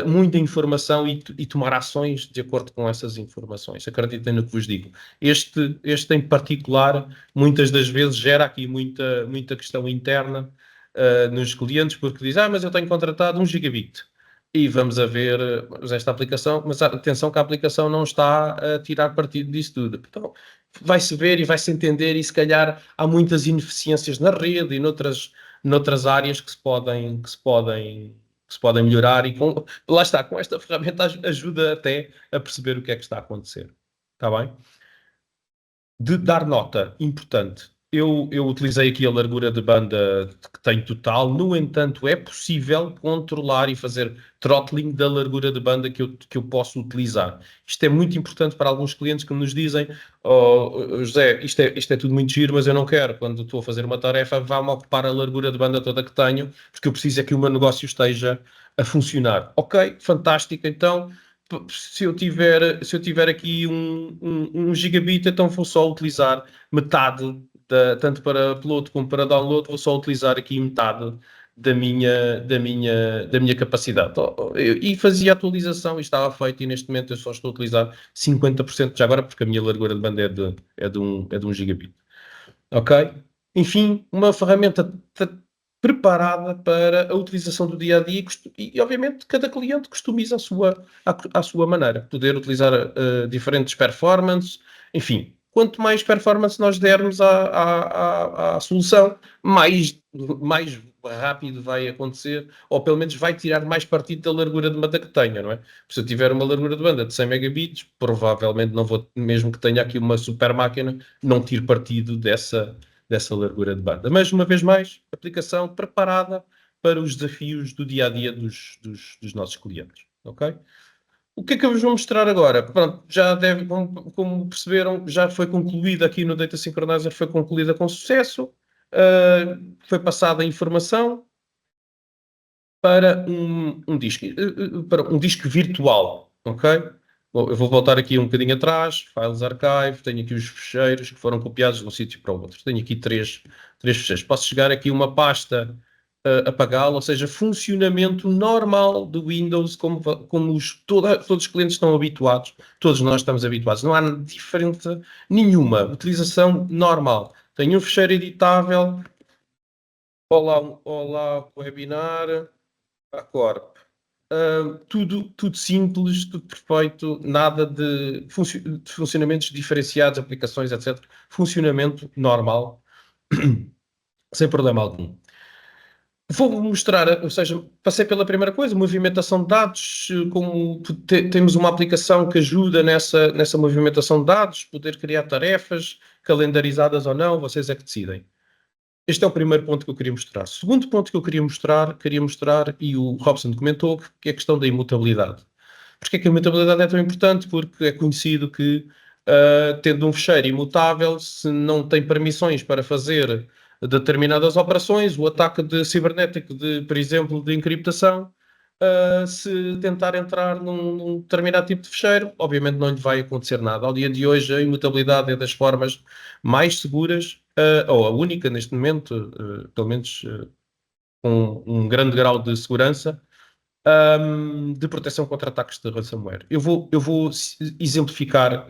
muita informação e tomar ações de acordo com essas informações. Acreditem no que vos digo. Este em particular, muitas das vezes, gera aqui muita questão interna nos clientes, porque diz, mas eu tenho contratado 1 gigabit. E vamos a ver esta aplicação, mas atenção que a aplicação não está a tirar partido disso tudo. Então, vai-se ver e vai-se entender, e se calhar há muitas ineficiências na rede e noutras áreas que se podem melhorar, e lá está, com esta ferramenta ajuda até a perceber o que é que está a acontecer. Está bem? De dar nota, importante. Eu utilizei aqui a largura de banda que tenho total, no entanto, é possível controlar e fazer throttling da largura de banda que eu posso utilizar. Isto é muito importante para alguns clientes que nos dizem: José, isto é tudo muito giro, mas eu não quero, quando estou a fazer uma tarefa, vá-me ocupar a largura de banda toda que tenho, porque eu preciso é que o meu negócio esteja a funcionar. Ok, fantástico, então se eu tiver aqui um gigabit, então vou só utilizar metade, tanto para upload como para download, vou só utilizar aqui metade da minha capacidade. E fazia a atualização e estava feito, e neste momento eu só estou a utilizar 50% já agora, porque a minha largura de banda é de um gigabit. Ok? Enfim, uma ferramenta preparada para a utilização do dia a dia, e obviamente cada cliente customiza à sua maneira. Poder utilizar diferentes performances, enfim, quanto mais performance nós dermos à solução, mais rápido vai acontecer, ou pelo menos vai tirar mais partido da largura de banda que tenha, não é? Se eu tiver uma largura de banda de 100 megabits, provavelmente não vou, mesmo que tenha aqui uma super máquina, não tiro partido dessa largura de banda. Mas, uma vez mais, aplicação preparada para os desafios do dia-a-dia dos nossos clientes, ok? O que é que eu vos vou mostrar agora? Pronto, como perceberam, já foi concluída aqui no Data Synchronizer, foi concluída com sucesso, foi passada a informação para um disco virtual, ok? Bom, eu vou voltar aqui um bocadinho atrás, Files Archive, tenho aqui os ficheiros que foram copiados de um sítio para o outro. Tenho aqui três ficheiros. Posso chegar aqui uma pasta, apagá-la, ou seja, funcionamento normal do Windows, como todos os clientes estão habituados, todos nós estamos habituados. Não há diferença nenhuma. Utilização normal. Tenho um ficheiro editável. Olá, webinar. Corp. Tudo simples, tudo perfeito, nada de funcionamentos diferenciados, aplicações, etc. Funcionamento normal, sem problema algum. Vou mostrar, ou seja, passei pela primeira coisa, movimentação de dados, como temos uma aplicação que ajuda nessa movimentação de dados, poder criar tarefas, calendarizadas ou não, vocês é que decidem. Este é o primeiro ponto que eu queria mostrar. O segundo ponto que eu queria mostrar, e o Robson comentou, que é a questão da imutabilidade. Porquê que a imutabilidade é tão importante? Porque é conhecido que, tendo um ficheiro imutável, se não tem permissões para fazer determinadas operações, o ataque cibernético, por exemplo, de encriptação, se tentar entrar num determinado tipo de ficheiro, obviamente não lhe vai acontecer nada. Ao dia de hoje, a imutabilidade é das formas mais seguras, ou a única neste momento, pelo menos com um grande grau de segurança, de proteção contra ataques de ransomware. Eu vou exemplificar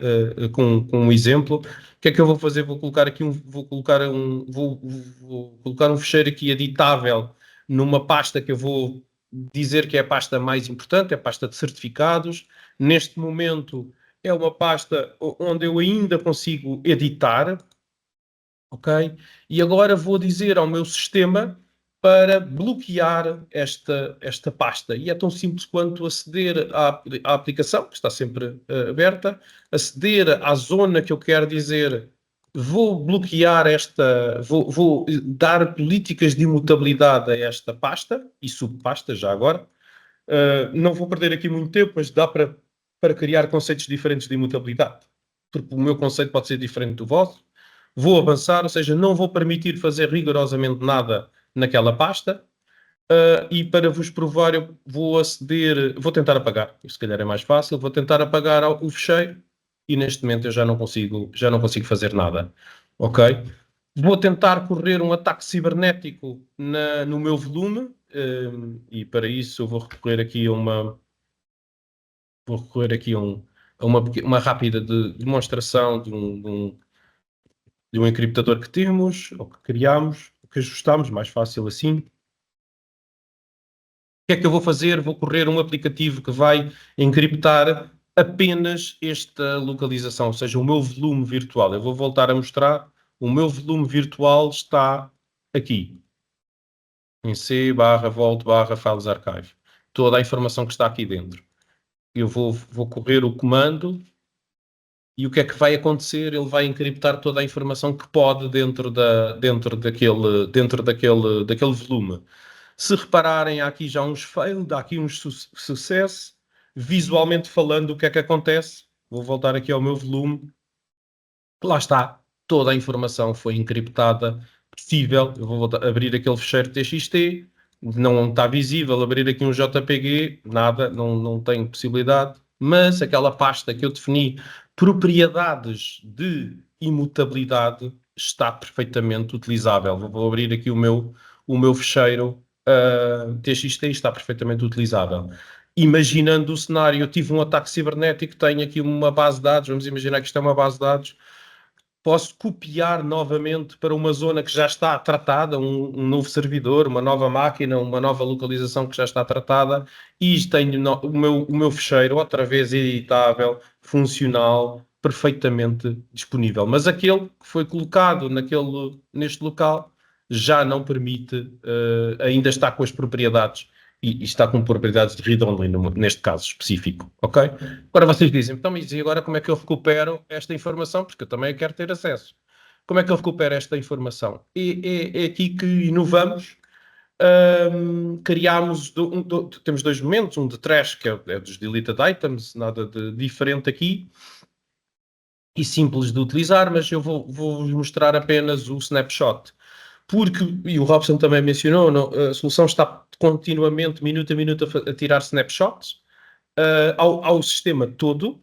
com um exemplo. O que é que eu vou fazer? Vou colocar um fecheiro aqui editável numa pasta que eu vou dizer que é a pasta mais importante, é a pasta de certificados. Neste momento é uma pasta onde eu ainda consigo editar, ok? E agora vou dizer ao meu sistema para bloquear esta pasta. E é tão simples quanto aceder à aplicação, que está sempre aberta, aceder à zona que eu quero dizer, vou bloquear vou dar políticas de imutabilidade a esta pasta e subpasta já agora. Não vou perder aqui muito tempo, mas dá para criar conceitos diferentes de imutabilidade, porque o meu conceito pode ser diferente do vosso. Vou avançar, ou seja, não vou permitir fazer rigorosamente nada naquela pasta. E para vos provar, eu vou aceder, vou tentar apagar, se calhar é mais fácil, vou tentar apagar o fecheiro e neste momento eu já não consigo fazer nada, ok? Vou tentar correr um ataque cibernético no meu volume, e para isso eu vou recorrer aqui a uma rápida demonstração de um encriptador que temos, ou que criamos, que ajustamos, mais fácil assim. O que é que eu vou fazer? Vou correr um aplicativo que vai encriptar apenas esta localização, ou seja, o meu volume virtual. Eu vou voltar a mostrar. O meu volume virtual está aqui, em C/Vault/Files Archive. Toda a informação que está aqui dentro. Eu vou correr o comando e o que é que vai acontecer? Ele vai encriptar toda a informação que pode dentro daquele volume. Se repararem, há aqui já uns failed, há aqui uns sucesso. Visualmente falando, o que é que acontece? Vou voltar aqui ao meu volume. Lá está. Toda a informação foi encriptada possível. Eu vou abrir aquele fecheiro TXT. Não está visível. Abrir aqui um JPG. Nada. Não tenho possibilidade. Mas aquela pasta que eu defini, propriedades de imutabilidade, está perfeitamente utilizável. Vou abrir aqui o meu fecheiro TXT está perfeitamente utilizável. Imaginando o cenário, eu tive um ataque cibernético, tenho aqui uma base de dados, vamos imaginar que isto é uma base de dados, posso copiar novamente para uma zona que já está tratada, um novo servidor, uma nova máquina, uma nova localização que já está tratada, e tenho o meu fecheiro outra vez editável, funcional, perfeitamente disponível. Mas aquele que foi colocado neste local já não permite, ainda está com as propriedades e está com propriedades de read-only neste caso específico, ok? Agora vocês dizem, então, mas e agora como é que eu recupero esta informação? Porque eu também quero ter acesso. Como é que eu recupero esta informação? É aqui que inovamos. Temos dois momentos, um de trash, que é dos deleted items, nada de diferente aqui, e simples de utilizar, mas eu vou-vos mostrar apenas o snapshot. Porque, e o Robson também mencionou, a solução está continuamente, minuto a minuto, a tirar snapshots ao sistema todo,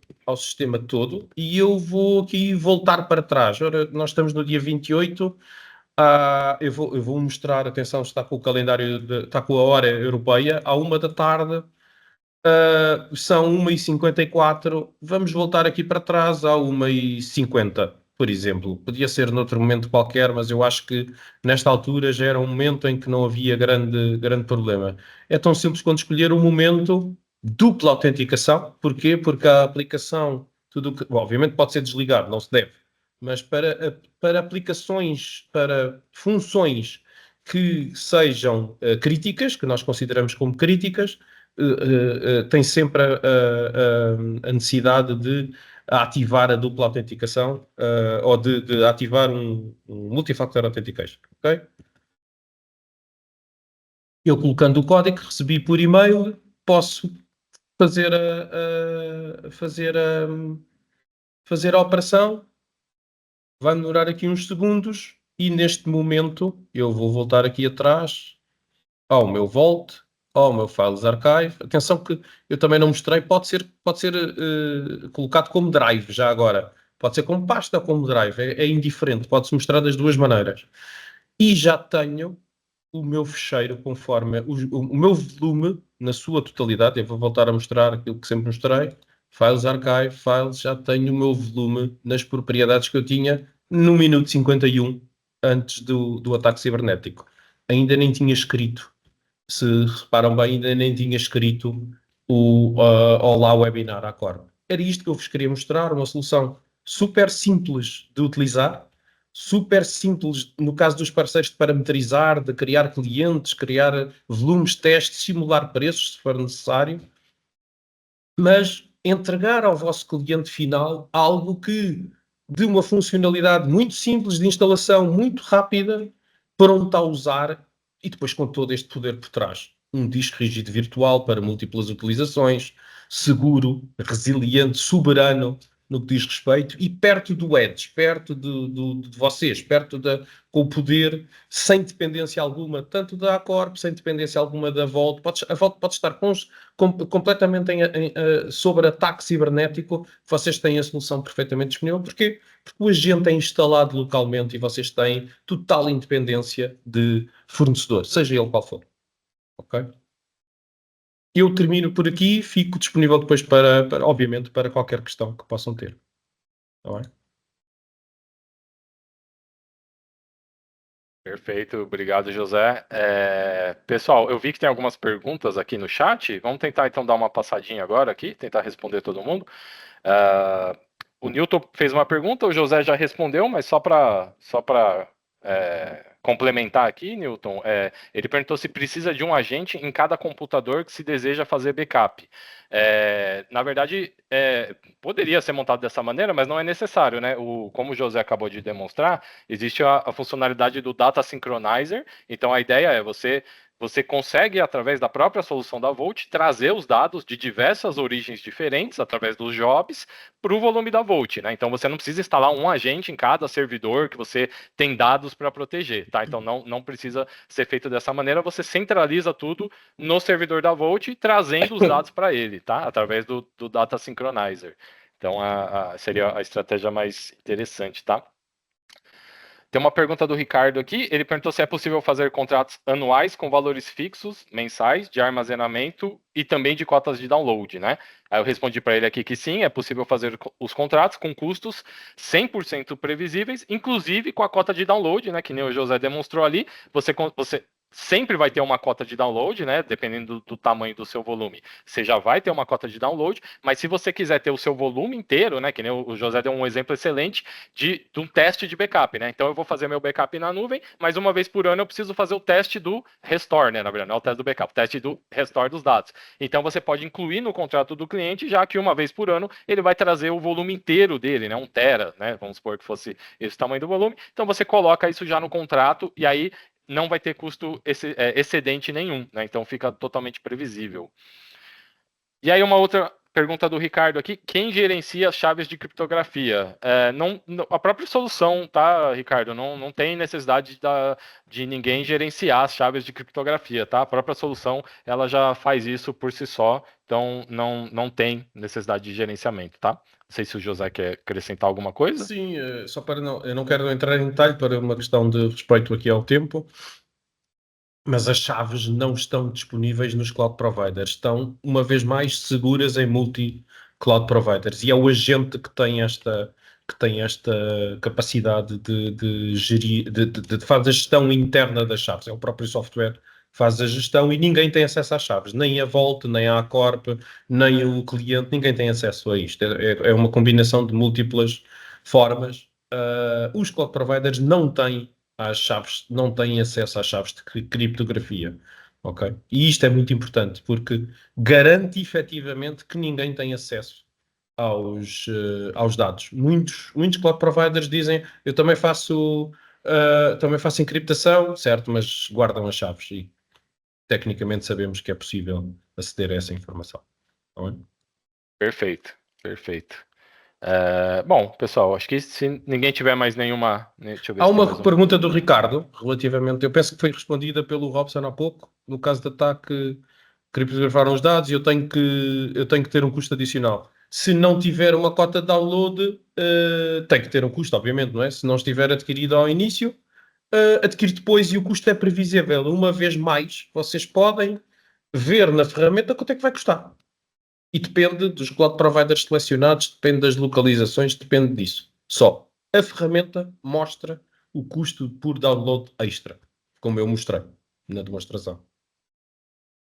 e eu vou aqui voltar para trás. Ora, nós estamos no dia 28, eu vou mostrar, atenção, está com o calendário, está com a hora europeia, à 1 da tarde, são 1h54, vamos voltar aqui para trás à 1h50, por exemplo. Podia ser noutro momento qualquer, mas eu acho que nesta altura já era um momento em que não havia grande problema. É tão simples quanto escolher um momento, dupla autenticação. Porquê? Porque a aplicação, obviamente pode ser desligado, não se deve, mas para aplicações, para funções que sejam críticas, que nós consideramos como críticas, tem sempre a necessidade de ativar a dupla autenticação ou de ativar um multifactor authentication, ok? Eu colocando o código que recebi por e-mail, posso fazer a operação. Vai demorar aqui uns segundos e neste momento eu vou voltar aqui atrás ao meu Vault, ao meu Files Archive. Atenção que eu também não mostrei, pode ser colocado como drive já agora. Pode ser como pasta ou como drive, é indiferente, pode-se mostrar das duas maneiras. E já tenho o meu fecheiro conforme o meu volume na sua totalidade. Eu vou voltar a mostrar aquilo que sempre mostrei. Files Archive, Files, já tenho o meu volume nas propriedades que eu tinha no minuto 51 antes do ataque cibernético. Ainda nem tinha escrito, se reparam bem, ainda nem tinha escrito o Olá Webinar à Corp. Era isto que eu vos queria mostrar, uma solução super simples de utilizar, super simples no caso dos parceiros de parametrizar, de criar clientes, criar volumes, testes, simular preços se for necessário, mas entregar ao vosso cliente final algo que, de uma funcionalidade muito simples de instalação, muito rápida, pronto a usar e depois com todo este poder por trás. Um disco rígido virtual para múltiplas utilizações, seguro, resiliente, soberano no que diz respeito e perto do Edge, perto de vocês, com o poder, sem dependência alguma, tanto da Acorp, sem dependência alguma da Vault. A Vault pode estar completamente sobre ataque cibernético. Vocês têm a solução perfeitamente disponível. Porquê? Porque o agente é instalado localmente e vocês têm total independência de fornecedor, seja ele qual for. Ok? Eu termino por aqui, fico disponível depois obviamente, para qualquer questão que possam ter. Está bem? Perfeito, obrigado, José. Pessoal, eu vi que tem algumas perguntas aqui no chat. Vamos tentar então dar uma passadinha agora aqui, tentar responder todo mundo. O Newton fez uma pergunta, o José já respondeu, mas só para complementar aqui, Newton, ele perguntou se precisa de um agente em cada computador que se deseja fazer backup. Na verdade, poderia ser montado dessa maneira, mas não é necessário, né? Como o José acabou de demonstrar, existe a funcionalidade do Data Synchronizer. Então, a ideia é você consegue, através da própria solução da Vault, trazer os dados de diversas origens diferentes, através dos jobs, para o volume da Vault, né? Então, você não precisa instalar um agente em cada servidor que você tem dados para proteger, tá? Então, não precisa ser feito dessa maneira, você centraliza tudo no servidor da Vault, trazendo os dados para ele, tá? Através do Data Synchronizer. Então, seria a estratégia mais interessante, tá? Tem uma pergunta do Ricardo aqui. Ele perguntou se é possível fazer contratos anuais com valores fixos, mensais, de armazenamento e também de cotas de download, né? Aí eu respondi para ele aqui que sim, é possível fazer os contratos com custos 100% previsíveis, inclusive com a cota de download, né? Que nem o José demonstrou ali. Você sempre vai ter uma cota de download, né? Dependendo do tamanho do seu volume, você já vai ter uma cota de download, mas se você quiser ter o seu volume inteiro, né? Que nem o José deu um exemplo excelente de um teste de backup, né? Então eu vou fazer meu backup na nuvem, mas uma vez por ano eu preciso fazer o teste do restore, né? Na verdade, não é o teste do backup, o teste do restore dos dados. Então você pode incluir no contrato do cliente, já que uma vez por ano ele vai trazer o volume inteiro dele, né? 1 tera, né? Vamos supor que fosse esse tamanho do volume. Então você coloca isso já no contrato e aí não vai ter custo excedente nenhum, né? Então fica totalmente previsível. E aí uma outra pergunta do Ricardo aqui, quem gerencia as chaves de criptografia? A própria solução, tá, Ricardo? Não tem necessidade de ninguém gerenciar as chaves de criptografia, tá? A própria solução, ela já faz isso por si só, então não tem necessidade de gerenciamento, tá? Não sei se o José quer acrescentar alguma coisa. Sim, só para eu não quero entrar em detalhe para uma questão de respeito aqui ao tempo, mas as chaves não estão disponíveis nos cloud providers, estão uma vez mais seguras em multi-cloud providers e é o agente que tem esta capacidade de gerir, de fazer a gestão interna das chaves, é o próprio software que faz a gestão e ninguém tem acesso às chaves, nem a Vault, nem a Acorp, nem o cliente, ninguém tem acesso a isto, é uma combinação de múltiplas formas. Os cloud providers não têm acesso às chaves de criptografia, ok? E isto é muito importante porque garante efetivamente que ninguém tem acesso aos dados. Muitos cloud providers dizem eu também faço encriptação, certo, mas guardam as chaves e tecnicamente sabemos que é possível aceder a essa informação. Não é? Perfeito. Bom, pessoal, acho que se ninguém tiver mais nenhuma... Deixa eu ver Há se tem uma mais pergunta do Ricardo, relativamente, eu penso que foi respondida pelo Robson há pouco, no caso de ataque, criptografaram os dados e eu tenho que ter um custo adicional. Se não tiver uma cota de download, tem que ter um custo, obviamente, não é? Se não estiver adquirido ao início, adquire depois e o custo é previsível. Uma vez mais, vocês podem ver na ferramenta quanto é que vai custar. E depende dos cloud providers selecionados, depende das localizações, depende disso. Só a ferramenta mostra o custo por download extra, como eu mostrei na demonstração.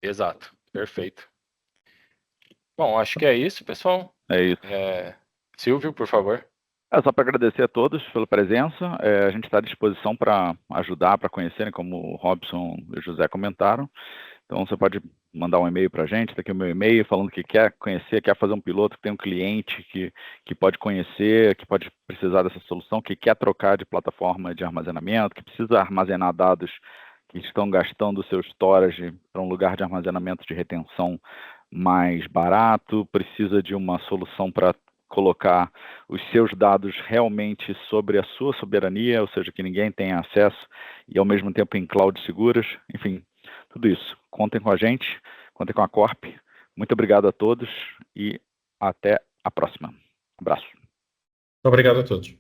Exato, perfeito. Bom, acho que é isso, pessoal. É isso. Silvio, por favor. Só para agradecer a todos pela presença. A gente está à disposição para ajudar, para conhecerem, como o Robson e o José comentaram. Então, você pode mandar um e-mail para a gente, está aqui o meu e-mail, falando que quer conhecer, quer fazer um piloto, que tem um cliente que pode conhecer, que pode precisar dessa solução, que quer trocar de plataforma de armazenamento, que precisa armazenar dados que estão gastando o seu storage para um lugar de armazenamento de retenção mais barato, precisa de uma solução para colocar os seus dados realmente sobre a sua soberania, ou seja, que ninguém tenha acesso, e ao mesmo tempo em cloud seguras, enfim, tudo isso. Contem com a gente, contem com a Corp. Muito obrigado a todos e até a próxima. Abraço. Obrigado a todos.